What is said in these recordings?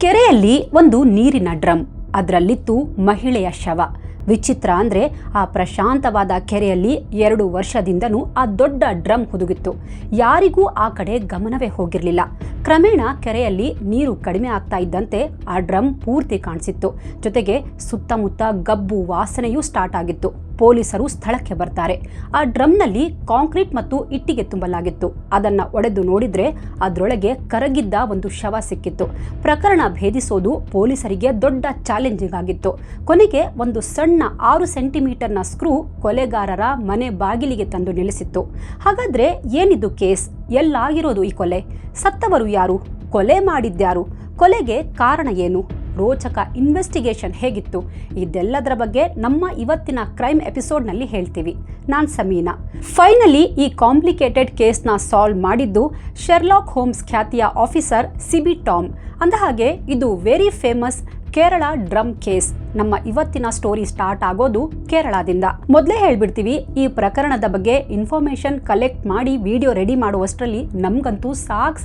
ಕೆರೆಯಲ್ಲಿ ಒಂದು ನೀರಿನ ಡ್ರಮ್, ಅದರಲ್ಲಿತ್ತು ಮಹಿಳೆಯ ಶವ. ವಿಚಿತ್ರ ಅಂದರೆ ಆ ಪ್ರಶಾಂತವಾದ ಕೆರೆಯಲ್ಲಿ 2 ವರ್ಷದಿಂದನೂ ಆ ದೊಡ್ಡ ಡ್ರಮ್ ಹುದುಗಿತ್ತು. ಯಾರಿಗೂ ಆ ಕಡೆ ಗಮನವೇ ಹೋಗಿರಲಿಲ್ಲ. ಕ್ರಮೇಣ ಕೆರೆಯಲ್ಲಿ ನೀರು ಕಡಿಮೆ ಆಗ್ತಾ ಇದ್ದಂತೆ ಆ ಡ್ರಮ್ ಪೂರ್ತಿ ಕಾಣಿಸಿತ್ತು. ಜೊತೆಗೆ ಸುತ್ತಮುತ್ತ ಗಬ್ಬು ವಾಸನೆಯೂ ಸ್ಟಾರ್ಟ್ ಆಗಿತ್ತು. ಪೊಲೀಸರು ಸ್ಥಳಕ್ಕೆ ಬರ್ತಾರೆ. ಆ ಡ್ರಮ್ನಲ್ಲಿ ಕಾಂಕ್ರೀಟ್ ಮತ್ತು ಇಟ್ಟಿಗೆ ತುಂಬಲಾಗಿತ್ತು. ಅದನ್ನು ಒಡೆದು ನೋಡಿದ್ರೆ ಅದರೊಳಗೆ ಕರಗಿದ್ದ ಒಂದು ಶವ ಸಿಕ್ಕಿತ್ತು. ಪ್ರಕರಣ ಭೇದಿಸೋದು ಪೊಲೀಸರಿಗೆ ದೊಡ್ಡ ಚಾಲೆಂಜಿಂಗ್ ಆಗಿತ್ತು. ಕೊನೆಗೆ ಒಂದು ಸಣ್ಣ 6 ಸೆಂಟಿಮೀಟರ್ನ ಸ್ಕ್ರೂ ಕೊಲೆಗಾರರ ಮನೆ ಬಾಗಿಲಿಗೆ ತಂದು ನಿಲ್ಲಿಸಿತ್ತು. ಹಾಗಾದ್ರೆ ಏನಿದು ಕೇಸ್? ಎಲ್ಲಾಗಿರೋದು ಈ ಕೊಲೆ? ಸತ್ತವರು ಯಾರು? ಕೊಲೆ ಮಾಡಿದ್ಯಾರು? ಕೊಲೆಗೆ ಕಾರಣ ಏನು? ರೋಚಕ ಇನ್ವೆಸ್ಟಿಗೇಷನ್ ಹೇಗಿತ್ತು? ಇದೆಲ್ಲದರ ಬಗ್ಗೆ ನಮ್ಮ ಇವತ್ತಿನ ಕ್ರೈಮ್ ಎಪಿಸೋಡ್ನಲ್ಲಿ ಹೇಳ್ತೀವಿ. ನಾನು ಸಮೀನಾ. ಫೈನಲಿ ಈ ಕಾಂಪ್ಲಿಕೇಟೆಡ್ ಕೇಸ್ನ ಸಾಲ್ವ್ ಮಾಡಿದ್ದು ಶೆರ್ಲಾಕ್ ಹೋಮ್ಸ್ ಖ್ಯಾತಿಯ ಆಫೀಸರ್ ಸಿಬಿ ಟಾಮ್. ಅಂದಹಾಗೆ ಇದು very famous Kerala drum case. ನಮ್ಮ ಇವತ್ತಿನ ಸ್ಟೋರಿ ಸ್ಟಾರ್ಟ್ ಆಗೋದು ಕೇರಳದಿಂದ. ಮೊದಲೇ ಹೇಳ್ಬಿಡ್ತೀವಿ, ಈ ಪ್ರಕರಣದ ಬಗ್ಗೆ ಇನ್ಫಾರ್ಮೇಶನ್ ಕಲೆಕ್ಟ್ ಮಾಡಿ ವಿಡಿಯೋ ರೆಡಿ ಮಾಡುವಷ್ಟರಲ್ಲಿ ನಮ್ಗಂತೂ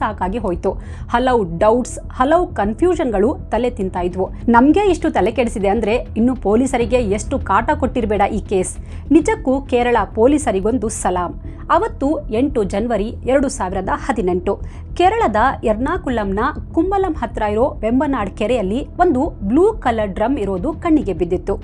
ಸಾಕಾಗಿ ಹೋಯ್ತು. ಹಲವು ಡೌಟ್ಸ್, ಹಲವು ಕನ್ಫ್ಯೂಷನ್ಗಳು ತಲೆ ತಿಂತಾ ಇದ್ವು. ನಮಗೆ ಇಷ್ಟು ತಲೆ ಕೆಡಿಸಿದೆ ಅಂದ್ರೆ ಇನ್ನು ಪೊಲೀಸರಿಗೆ ಎಷ್ಟು ಕಾಟ ಕೊಟ್ಟಿರಬೇಡ ಈ ಕೇಸ್. ನಿಜಕ್ಕೂ ಕೇರಳ ಪೊಲೀಸರಿಗೊಂದು ಸಲಾಂ. ಅವತ್ತು 8 ಜನವರಿ 2018 ಕೇರಳದ ಎರ್ನಾಕುಲಂನ ಕುಂಬಲಂ ಹತ್ರ ಇರೋ ವೆಂಬನಾಡ್ ಕೆರೆಯಲ್ಲಿ ಒಂದು ಬ್ಲೂ ಕಲರ್ ಡ್ರಮ್ ಇರೋದು ಕಣ್ಣಿಗೆ ಬಿದ್ದಿತ್ತು.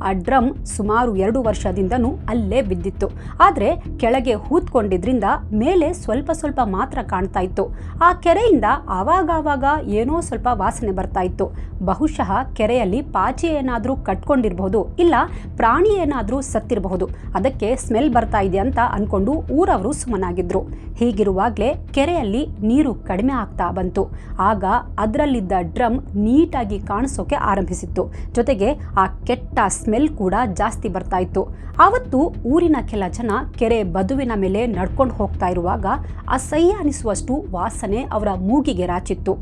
ಆ ಡ್ರಮ್ ಸುಮಾರು 2 ವರ್ಷದಿಂದನೂ ಅಲ್ಲೇ ಬಿದ್ದಿತ್ತು. ಆದರೆ ಕೆಳಗೆ ಹೂತ್ಕೊಂಡಿದ್ರಿಂದ ಮೇಲೆ ಸ್ವಲ್ಪ ಮಾತ್ರ ಕಾಣ್ತಾ ಇತ್ತು. ಆ ಕೆರೆಯಿಂದ ಆವಾಗವಾಗ ಏನೋ ಸ್ವಲ್ಪ ವಾಸನೆ ಬರ್ತಾ ಇತ್ತು. ಬಹುಶಃ ಕೆರೆಯಲ್ಲಿ ಪಾಚಿ ಏನಾದರೂ ಕಟ್ಕೊಂಡಿರಬಹುದು, ಇಲ್ಲ ಪ್ರಾಣಿ ಏನಾದರೂ ಸತ್ತಿರಬಹುದು. ಅದಕ್ಕೆ ಸ್ಮೆಲ್ ಬರ್ತಾ ಇದೆ ಅಂತ ಅನ್ಕೊಂಡು ಊರವರು ಸುಮ್ಮನಾಗಿದ್ರು. ಹೀಗಿರುವಾಗಲೇ ಕೆರೆಯಲ್ಲಿ ನೀರು ಕಡಿಮೆ ಆಗ್ತಾ ಬಂತು. ಆಗ ಅದರಲ್ಲಿದ್ದ ಡ್ರಮ್ ನೀಟಾಗಿ ಕಾಣಿಸೋಕೆ ಆರಂಭಿಸಿತ್ತು. ಜೊತೆಗೆ ಆ ಕೆಟ್ಟ ಸ್ಮೆಲ್ ಕೂಡ ಜಾಸ್ತಿ ಬರ್ತಾ ಇತ್ತು. ಆವತ್ತು ಊರಿನ ಕೆಲ ಜನ ಕೆರೆ ಬದುವಿನ ಮೇಲೆ ನಡ್ಕೊಂಡು ಹೋಗ್ತಾ ಇರುವಾಗ ಅಸಹ್ಯ ಅನಿಸುವಷ್ಟು ವಾಸನೆ ಅವರ ಮೂಗಿಗೆ ರಾಚಿತ್ತು.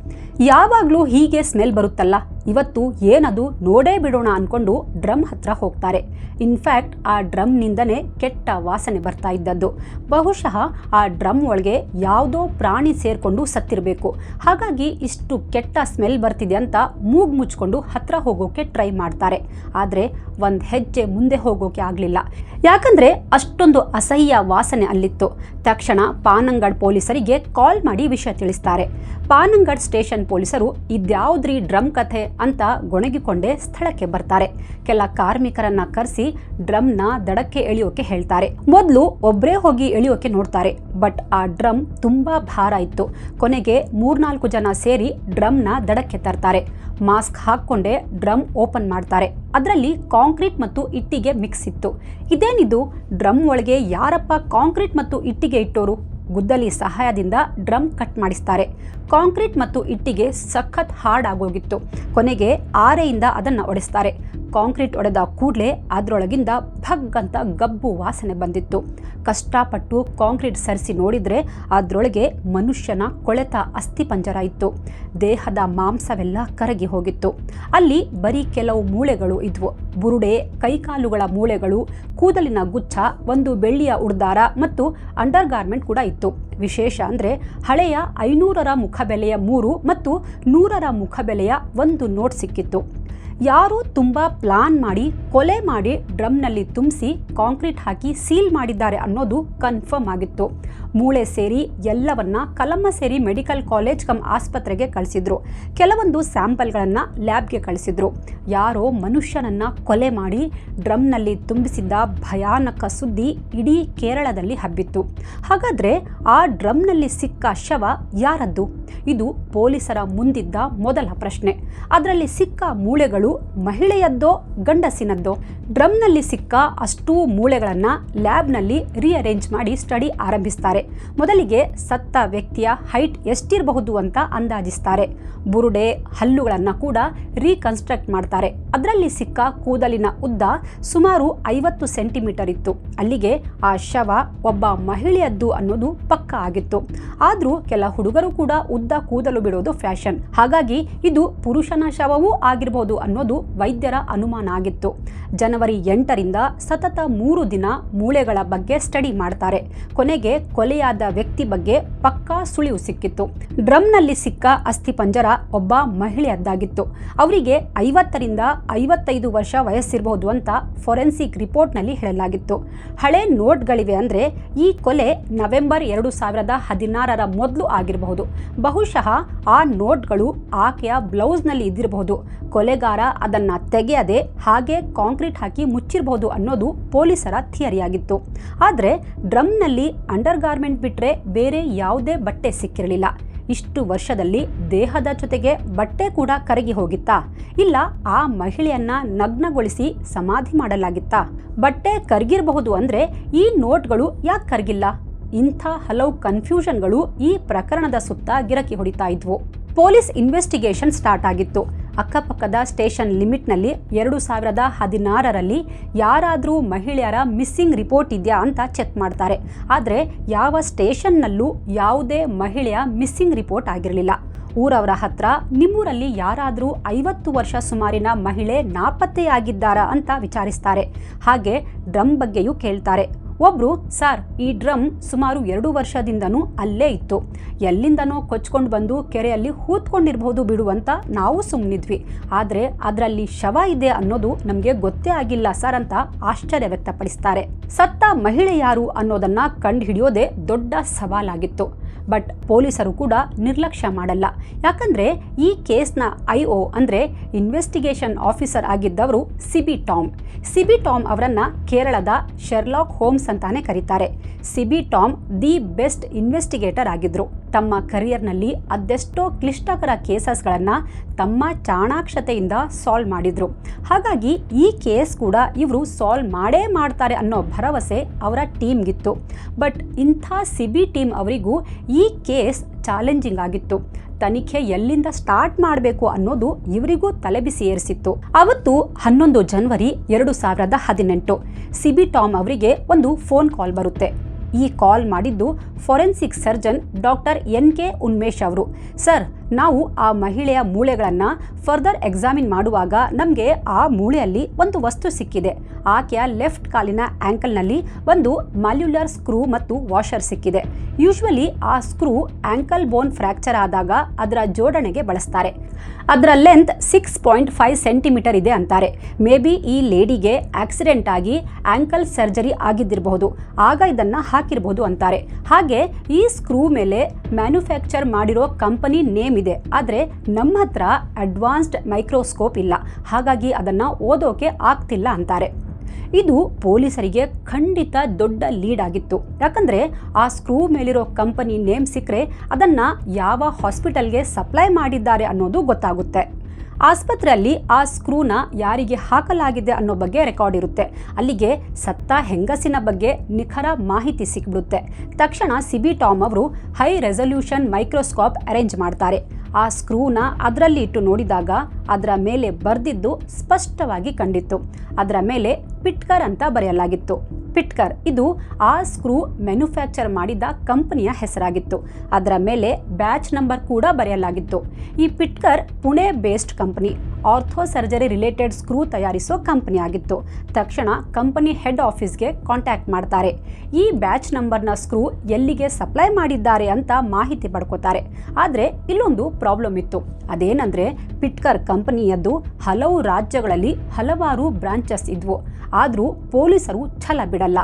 ಯಾವಾಗಲೂ ಹೀಗೆ ಸ್ಮೆಲ್ ಬರುತ್ತಲ್ಲ, ಇವತ್ತು ಏನದು ನೋಡೇ ಬಿಡೋಣ ಅನ್ಕೊಂಡು ಡ್ರಮ್ ಹತ್ರ ಹೋಗ್ತಾರೆ. ಇನ್ಫ್ಯಾಕ್ಟ್ ಆ ಡ್ರಮ್ನಿಂದನೇ ಕೆಟ್ಟ ವಾಸನೆ ಬರ್ತಾ ಇದ್ದದ್ದು. ಬಹುಶಃ ಆ ಡ್ರಮ್ ಒಳಗೆ ಯಾವುದೋ ಪ್ರಾಣಿ ಸೇರ್ಕೊಂಡು ಸತ್ತಿರಬೇಕು. ಹಾಗಾಗಿ ಇಷ್ಟು ಕೆಟ್ಟ ಸ್ಮೆಲ್ ಬರ್ತಿದೆ ಅಂತ ಮೂಗು ಮುಚ್ಕೊಂಡು ಹತ್ರ ಹೋಗೋಕೆ ಟ್ರೈ ಮಾಡ್ತಾರೆ. ಆದರೆ ಒಂದು ಹೆಜ್ಜೆ ಮುಂದೆ ಹೋಗೋಕೆ ಆಗಲಿಲ್ಲ. ಯಾಕಂದ್ರೆ ಅಷ್ಟೊಂದು ಅಸಹ್ಯ ವಾಸನೆ ಅಲ್ಲಿತ್ತು. ತಕ್ಷಣ ಪಾನಂಗಡ್ ಪೊಲೀಸರಿಗೆ ಕಾಲ್ ಮಾಡಿ ವಿಷಯ ತಿಳಿಸ್ತಾರೆ. ಪಾನಂಗಡ್ ಸ್ಟೇಷನ್ ಪೊಲೀಸರು ಇದ್ಯಾವುದ್ರಿ ಡ್ರಮ್ ಕಥೆ ಅಂತ ಗೊಣಗಿಕೊಂಡೇ ಸ್ಥಳಕ್ಕೆ ಬರ್ತಾರೆ. ಕೆಲ ಕಾರ್ಮಿಕರನ್ನ ಕರೆಸಿ ಡ್ರಮ್ನ ದಡಕ್ಕೆ ಎಳೆಯೋಕೆ ಹೇಳ್ತಾರೆ. ಮೊದಲು ಒಬ್ಬರೇ ಹೋಗಿ ಎಳೆಯೋಕೆ ನೋಡ್ತಾರೆ. ಬಟ್ ಆ ಡ್ರಮ್ ತುಂಬಾ ಭಾರ ಇತ್ತು. ಕೊನೆಗೆ 3-4 ಜನ ಸೇರಿ ಡ್ರಮ್ನ ದಡಕ್ಕೆ ತರ್ತಾರೆ. ಮಾಸ್ಕ್ ಹಾಕ್ಕೊಂಡೇ ಡ್ರಮ್ ಓಪನ್ ಮಾಡ್ತಾರೆ. ಅದರಲ್ಲಿ ಕಾಂಕ್ರೀಟ್ ಮತ್ತು ಇಟ್ಟಿಗೆ ಮಿಕ್ಸ್ ಇತ್ತು. ಇದೇನಿದು? ಡ್ರಮ್ ಒಳಗೆ ಯಾರಪ್ಪ ಕಾಂಕ್ರೀಟ್ ಮತ್ತು ಇಟ್ಟಿಗೆ ಇಟ್ಟೋರು? ಗುದ್ದಲಿ ಸಹಾಯದಿಂದ ಡ್ರಮ್ ಕಟ್ ಮಾಡಿಸ್ತಾರೆ. ಕಾಂಕ್ರೀಟ್ ಮತ್ತು ಇಟ್ಟಿಗೆ ಸಖತ್ ಹಾರ್ಡ್ ಆಗೋಗಿತ್ತು. ಕೊನೆಗೆ ಆರೆಯಿಂದ ಅದನ್ನು ಒಡೆಸ್ತಾರೆ. ಕಾಂಕ್ರೀಟ್ ಒಡೆದ ಕೂಡಲೇ ಅದರೊಳಗಿಂದ ಭಗ್ ಅಂತ ಗಬ್ಬು ವಾಸನೆ ಬಂದಿತ್ತು. ಕಷ್ಟಪಟ್ಟು ಕಾಂಕ್ರೀಟ್ ಸರಿಸಿ ನೋಡಿದರೆ ಅದರೊಳಗೆ ಮನುಷ್ಯನ ಕೊಳೆತ ಅಸ್ಥಿಪಂಜರ ಇತ್ತು. ದೇಹದ ಮಾಂಸವೆಲ್ಲ ಕರಗಿ ಹೋಗಿತ್ತು. ಅಲ್ಲಿ ಬರೀ ಕೆಲವು ಮೂಳೆಗಳು ಇದ್ವು. ಬುರುಡೆ, ಕೈಕಾಲುಗಳ ಮೂಳೆಗಳು, ಕೂದಲಿನ ಗುಚ್ಛ, ಒಂದು ಬೆಳ್ಳಿಯ ಉಡ್ದಾರ ಮತ್ತು ಅಂಡರ್ ಗಾರ್ಮೆಂಟ್ ಕೂಡ ಇತ್ತು. ವಿಶೇಷ ಅಂದರೆ ಹಳೆಯ 500ರ ಮುಖಬೆಲೆಯ 3 ಮತ್ತು 100ರ ಮುಖಬೆಲೆಯ 1 ನೋಟ್ ಸಿಕ್ಕಿತ್ತು. ಯಾರೋ ತುಂಬ ಪ್ಲಾನ್ ಮಾಡಿ ಕೊಲೆ ಮಾಡಿ ಡ್ರಮ್ನಲ್ಲಿ ತುಂಬಿಸಿ ಕಾಂಕ್ರೀಟ್ ಹಾಕಿ ಸೀಲ್ ಮಾಡಿದ್ದಾರೆ ಅನ್ನೋದು ಕನ್ಫರ್ಮ್ ಆಗಿತ್ತು. ಮೂಳೆ ಸೇರಿ ಎಲ್ಲವನ್ನ ಕಲಮಸೇರಿ ಮೆಡಿಕಲ್ ಕಾಲೇಜ್ ಆಸ್ಪತ್ರೆಗೆ ಕಳಿಸಿದ್ರು. ಕೆಲವೊಂದು ಸ್ಯಾಂಪಲ್ಗಳನ್ನು ಲ್ಯಾಬ್ಗೆ ಕಳಿಸಿದ್ರು. ಯಾರೋ ಮನುಷ್ಯನನ್ನ ಕೊಲೆ ಮಾಡಿ ಡ್ರಮ್ನಲ್ಲಿ ತುಂಬಿಸಿದ್ದ ಭಯಾನಕ ಸುದ್ದಿ ಇಡೀ ಕೇರಳದಲ್ಲಿ ಹಬ್ಬಿತ್ತು. ಹಾಗಾದ್ರೆ ಆ ಡ್ರಮ್ನಲ್ಲಿ ಸಿಕ್ಕ ಶವ ಯಾರದ್ದು? ಇದು ಪೊಲೀಸರ ಮುಂದಿದ್ದ ಮೊದಲ ಪ್ರಶ್ನೆ. ಅದರಲ್ಲಿ ಸಿಕ್ಕ ಮೂಳೆಗಳು ಮಹಿಳೆಯದ್ದೋ ಗಂಡಸಿನದ್ದೋ? ಡ್ರಮ್ನಲ್ಲಿ ಸಿಕ್ಕ ಅಷ್ಟೂ ಮೂಳೆಗಳನ್ನು ಲ್ಯಾಬ್ನಲ್ಲಿ ರೀಅರೇಂಜ್ ಮಾಡಿ ಸ್ಟಡಿ ಆರಂಭಿಸ್ತಾರೆ. ಮೊದಲಿಗೆ ಸತ್ತ ವ್ಯಕ್ತಿಯ ಹೈಟ್ ಎಷ್ಟಿರಬಹುದು ಅಂತ ಅಂದಾಜಿಸ್ತಾರೆ. ಬುರುಡೆ, ಹಲ್ಲುಗಳನ್ನು ಕೂಡ ರೀಕನ್ಸ್ಟ್ರಕ್ಟ್ ಮಾಡ್ತಾರೆ. ಅದರಲ್ಲಿ ಸಿಕ್ಕ ಕೂದಲಿನ ಉದ್ದ ಸುಮಾರು 50 ಸೆಂಟಿಮೀಟರ್ ಇತ್ತು. ಅಲ್ಲಿಗೆ ಆ ಶವ ಒಬ್ಬ ಮಹಿಳೆಯದ್ದು ಅನ್ನೋದು ಪಕ್ಕ ಆಗಿತ್ತು. ಆದರೂ ಕೆಲ ಹುಡುಗರು ಕೂಡ ಉದ್ದ ಕೂದಲು ಬಿಡೋದು ಫ್ಯಾಷನ್. ಹಾಗಾಗಿ ಇದು ಪುರುಷನ ಶವವೂ ಆಗಿರಬಹುದು ಅನ್ನೋದು ವೈದ್ಯರ ಅನುಮಾನ ಆಗಿತ್ತು. ಜನವರಿ 8ರಿಂದ ಸತತ 3 ದಿನ ಮೂಳೆಗಳ ಬಗ್ಗೆ ಸ್ಟಡಿ ಮಾಡ್ತಾರೆ. ಕೊನೆಗೆ ಕೊಲೆ ಕೊಲೆಯಾದ ವ್ಯಕ್ತಿ ಬಗ್ಗೆ ಪಕ್ಕಾ ಸುಳಿವು ಸಿಕ್ಕಿತ್ತು. ಡ್ರಮ್ನಲ್ಲಿ ಸಿಕ್ಕ ಅಸ್ಥಿಪಂಜರ ಒಬ್ಬ ಮಹಿಳೆಯದ್ದಾಗಿತ್ತು. ಅವರಿಗೆ 50ರಿಂದ 55 ವರ್ಷ ವಯಸ್ಸಿರಬಹುದು ಅಂತ ಫೊರೆನ್ಸಿಕ್ ರಿಪೋರ್ಟ್ನಲ್ಲಿ ಹೇಳಲಾಗಿತ್ತು. ಹಳೆ ನೋಟ್ಗಳಿವೆ ಅಂದರೆ ಈ ಕೊಲೆ ನವೆಂಬರ್ 2016ರ ಮೊದಲು ಆಗಿರಬಹುದು. ಬಹುಶಃ ಆ ನೋಟ್ಗಳು ಆಕೆಯ ಬ್ಲೌಸ್ನಲ್ಲಿ ಇದ್ದಿರಬಹುದು. ಕೊಲೆಗಾರ ಅದನ್ನ ತೆಗೆಯದೆ ಹಾಗೆ ಕಾಂಕ್ರೀಟ್ ಹಾಕಿ ಮುಚ್ಚಿರಬಹುದು ಅನ್ನೋದು ಪೊಲೀಸರ ಥಿಯರಿಯಾಗಿತ್ತು. ಆದರೆ ಡ್ರಮ್ನಲ್ಲಿ ಅಂಡರ್ ಗಾರ್ಮೆಂಟ್ ಬಿಟ್ಟರೆ ಬೇರೆ ಯಾವುದೇ ಬಟ್ಟೆ ಸಿಕ್ಕಿರಲಿಲ್ಲ. ಇಷ್ಟು ವರ್ಷದಲ್ಲಿ ದೇಹದ ಜೊತೆಗೆ ಬಟ್ಟೆ ಕೂಡ ಕರಗಿ ಹೋಗಿತ್ತಾ? ಇಲ್ಲ ಆ ಮಹಿಳೆಯನ್ನ ನಗ್ನಗೊಳಿಸಿ ಸಮಾಧಿ ಮಾಡಲಾಗಿತ್ತಾ? ಬಟ್ಟೆ ಕರಗಿರಬಹುದು ಅಂದರೆ ಈ ನೋಟ್ಗಳು ಯಾಕೆ ಕರಗಿಲ್ಲ? ಇಂಥ ಹಲವು ಕನ್ಫ್ಯೂಷನ್ಗಳು ಈ ಪ್ರಕರಣದ ಸುತ್ತ ಗಿರಕಿ ಹೊಡಿತಾ ಇದ್ವು. ಪೊಲೀಸ್ ಇನ್ವೆಸ್ಟಿಗೇಷನ್ ಸ್ಟಾರ್ಟ್ ಆಗಿತ್ತು. ಅಕ್ಕಪಕ್ಕದ ಸ್ಟೇಷನ್ ಲಿಮಿಟ್ನಲ್ಲಿ 2016ರಲ್ಲಿ ಯಾರಾದರೂ ಮಹಿಳೆಯರ ಮಿಸ್ಸಿಂಗ್ ರಿಪೋರ್ಟ್ ಇದೆಯಾ ಅಂತ ಚೆಕ್ ಮಾಡ್ತಾರೆ. ಆದರೆ ಯಾವ ಸ್ಟೇಷನ್ನಲ್ಲೂ ಯಾವುದೇ ಮಹಿಳೆಯ ಮಿಸ್ಸಿಂಗ್ ರಿಪೋರ್ಟ್ ಆಗಿರಲಿಲ್ಲ. ಊರವರ ಹತ್ರ ನಿಮ್ಮೂರಲ್ಲಿ ಯಾರಾದರೂ 50 ವರ್ಷ ಸುಮಾರಿನ ಮಹಿಳೆ ನಾಪತ್ತೆಯಾಗಿದ್ದಾರಾ ಅಂತ ವಿಚಾರಿಸ್ತಾರೆ. ಹಾಗೆ ಡ್ರಮ್ ಬಗ್ಗೆಯೂ ಕೇಳ್ತಾರೆ. ಒಬ್ರು, ಸರ್ ಈ ಡ್ರಮ್ ಸುಮಾರು 2 ವರ್ಷದಿಂದನೂ ಅಲ್ಲೇ ಇತ್ತು, ಎಲ್ಲಿಂದನೋ ಕೊಚ್ಕೊಂಡು ಬಂದು ಕೆರೆಯಲ್ಲಿ ಹೂತ್ಕೊಂಡಿರ್ಬೋದು ಬಿಡು ಅಂತ ನಾವು ಸುಮ್ಮನಿದ್ವಿ. ಆದರೆ ಅದರಲ್ಲಿ ಶವ ಇದೆ ಅನ್ನೋದು ನಮಗೆ ಗೊತ್ತೇ ಆಗಿಲ್ಲ ಸರ್ ಅಂತ ಆಶ್ಚರ್ಯ ವ್ಯಕ್ತಪಡಿಸ್ತಾರೆ. ಸತ್ತ ಮಹಿಳೆ ಯಾರು ಅನ್ನೋದನ್ನ ಕಂಡುಹಿಡಿಯೋದೇ ದೊಡ್ಡ ಸವಾಲಾಗಿತ್ತು. ಬಟ್ ಪೊಲೀಸರು ಕೂಡ ನಿರ್ಲಕ್ಷ್ಯ ಮಾಡಲ್ಲ. ಯಾಕಂದರೆ ಈ ಕೇಸ್ನ IO ಅಂದರೆ ಇನ್ವೆಸ್ಟಿಗೇಷನ್ ಆಫೀಸರ್ ಆಗಿದ್ದವರು ಸಿಬಿ ಟಾಮ್ ಅವರನ್ನು ಕೇರಳದ ಶೆರ್ಲಾಕ್ ಹೋಮ್ಸ್ ಅಂತಾನೆ ಕರೀತಾರೆ. CB Tom the best investigator ಆಗಿದ್ರು. ತಮ್ಮ ಕರಿಯರ್ನಲ್ಲಿ ಅದೆಷ್ಟೋ ಕ್ಲಿಷ್ಟಕರ ಕೇಸಸ್ಗಳನ್ನು ತಮ್ಮ ಚಾಣಾಕ್ಷತೆಯಿಂದ ಸಾಲ್ವ್ ಮಾಡಿದ್ರು. ಹಾಗಾಗಿ ಈ ಕೇಸ್ ಕೂಡ ಇವರು ಸಾಲ್ವ್ ಮಾಡೇ ಮಾಡ್ತಾರೆ ಅನ್ನೋ ಭರವಸೆ ಅವರ ಟೀಮ್ಗಿತ್ತು. ಬಟ್ ಇಂಥ ಸಿಬಿ ಟೀಮ್ ಅವರಿಗೂ ಈ ಕೇಸ್ ಚಾಲೆಂಜಿಂಗ್ ಆಗಿತ್ತು. ತನಿಖೆ ಎಲ್ಲಿಂದ ಸ್ಟಾರ್ಟ್ ಮಾಡಬೇಕು ಅನ್ನೋದು ಇವರಿಗೂ ತಲೆಬಿಸಿ ಏರಿಸಿತ್ತು. ಅವತ್ತು 11 ಜನವರಿ 2018 ಸಿಬಿ ಟಾಮ್ ಅವರಿಗೆ ಒಂದು ಫೋನ್ ಕಾಲ್ ಬರುತ್ತೆ. ಈ ಕಾಲ್ ಮಾಡಿದ್ದು ಫೊರೆನ್ಸಿಕ್ ಸರ್ಜನ್ ಡಾಕ್ಟರ್ NK ಉನ್ಮೇಶ್ ಅವರು. ಸರ್, ನಾವು ಆ ಮಹಿಳೆಯ ಮೂಳೆಗಳನ್ನು ಫರ್ದರ್ ಎಕ್ಸಾಮಿನ್ ಮಾಡುವಾಗ ನಮಗೆ ಆ ಮೂಳೆಯಲ್ಲಿ ಒಂದು ವಸ್ತು ಸಿಕ್ಕಿದೆ. ಆಕೆಯ ಲೆಫ್ಟ್ ಕಾಲಿನ ಆ್ಯಂಕಲ್ನಲ್ಲಿ ಒಂದು ಮಾಲ್ಯುಲರ್ ಸ್ಕ್ರೂ ಮತ್ತು ವಾಷರ್ ಸಿಕ್ಕಿದೆ. ಯೂಶ್ವಲಿ ಆ ಸ್ಕ್ರೂ ಆ್ಯಂಕಲ್ ಬೋನ್ ಫ್ರ್ಯಾಕ್ಚರ್ ಆದಾಗ ಅದರ ಜೋಡಣೆಗೆ ಬಳಸ್ತಾರೆ. ಅದರ ಲೆಂತ್ 6.5 ಸೆಂಟಿಮೀಟರ್ ಇದೆ ಅಂತಾರೆ. ಮೇ ಬಿ ಈ ಲೇಡಿಗೆ ಆಕ್ಸಿಡೆಂಟ್ ಆಗಿ ಆ್ಯಂಕಲ್ ಸರ್ಜರಿ ಆಗಿದ್ದಿರಬಹುದು, ಆಗ ಇದನ್ನು ಹಾಕಿರಬಹುದು ಅಂತಾರೆ. ಹಾಗೆ ಈ ಸ್ಕ್ರೂ ಮೇಲೆ ಮ್ಯಾನುಫ್ಯಾಕ್ಚರ್ ಮಾಡಿರೋ ಕಂಪನಿ ನೇಮ್ ಇದೆ. ಆದರೆ ನಮ್ಮ ಹತ್ರ ಅಡ್ವಾನ್ಸ್ಡ್ ಮೈಕ್ರೋಸ್ಕೋಪ್ ಇಲ್ಲ, ಹಾಗಾಗಿ ಅದನ್ನು ಓದೋಕೆ ಆಗ್ತಿಲ್ಲ ಅಂತಾರೆ. ಇದು ಪೊಲೀಸರಿಗೆ ಖಂಡಿತ ದೊಡ್ಡ ಲೀಡ್ ಆಗಿತ್ತು. ಯಾಕಂದರೆ ಆ ಸ್ಕ್ರೂ ಮೇಲಿರೋ ಕಂಪನಿ ನೇಮ್ ಸಿಕ್ಕರೆ ಅದನ್ನು ಯಾವ ಹಾಸ್ಪಿಟಲ್ಗೆ ಸಪ್ಲೈ ಮಾಡಿದ್ದಾರೆ ಅನ್ನೋದು ಗೊತ್ತಾಗುತ್ತೆ. ಆಸ್ಪತ್ರೆಯಲ್ಲಿ ಆ ಸ್ಕ್ರೂನ ಯಾರಿಗೆ ಹಾಕಲಾಗಿದೆ ಅನ್ನೋ ಬಗ್ಗೆ ರೆಕಾರ್ಡ್ ಇರುತ್ತೆ. ಅಲ್ಲಿಗೆ ಸತ್ತ ಹೆಂಗಸಿನ ಬಗ್ಗೆ ನಿಖರ ಮಾಹಿತಿ ಸಿಕ್ಬಿಡುತ್ತೆ. ತಕ್ಷಣ ಸಿಬಿ ಟಾಮ್ ಅವರು ಹೈ ರೆಸಲ್ಯೂಷನ್ ಮೈಕ್ರೋಸ್ಕೋಪ್ ಅರೇಂಜ್ ಮಾಡ್ತಾರೆ. ಆ ಸ್ಕ್ರೂನ ಅದರಲ್ಲಿ ಇಟ್ಟು ನೋಡಿದಾಗ ಅದರ ಮೇಲೆ ಬರೆದಿದ್ದು ಸ್ಪಷ್ಟವಾಗಿ ಕಂಡಿತ್ತು. ಅದರ ಮೇಲೆ ಪಿಟ್ಕರ್ ಅಂತ ಬರೆಯಲಾಗಿತ್ತು. ಪಿಟ್ಕರ್ ಇದು ಆ ಸ್ಕ್ರೂ ಮ್ಯಾನುಫ್ಯಾಕ್ಚರ್ ಮಾಡಿದ ಕಂಪನಿಯ ಹೆಸರಾಗಿತ್ತು. ಅದರ ಮೇಲೆ ಬ್ಯಾಚ್ ನಂಬರ್ ಕೂಡ ಬರೆಯಲಾಗಿತ್ತು. ಈ Pitkar Pune based company, ortho surgery related screw ತಯಾರಿಸೋ ಕಂಪನಿ ಆಗಿತ್ತು. ತಕ್ಷಣ ಕಂಪನಿ ಹೆಡ್ ಆಫೀಸ್ಗೆ ಕಾಂಟ್ಯಾಕ್ಟ್ ಮಾಡ್ತಾರೆ. ಈ ಬ್ಯಾಚ್ ನಂಬರ್ನ ಸ್ಕ್ರೂ ಎಲ್ಲಿಗೆ ಸಪ್ಲೈ ಮಾಡಿದ್ದಾರೆ ಅಂತ ಮಾಹಿತಿ ಪಡ್ಕೋತಾರೆ. ಆದರೆ ಇಲ್ಲೊಂದು ಪ್ರಾಬ್ಲಮ್ ಇತ್ತು. ಅದೇನಂದರೆ ಪಿಟ್ಕರ್ ಕಂಪನಿಯದ್ದು ಹಲವು ರಾಜ್ಯಗಳಲ್ಲಿ ಹಲವಾರು ಬ್ರಾಂಚಸ್ ಇದ್ವು. ಆದರೂ ಪೊಲೀಸರು ಛಲ ಬಿಡಲ್ಲ.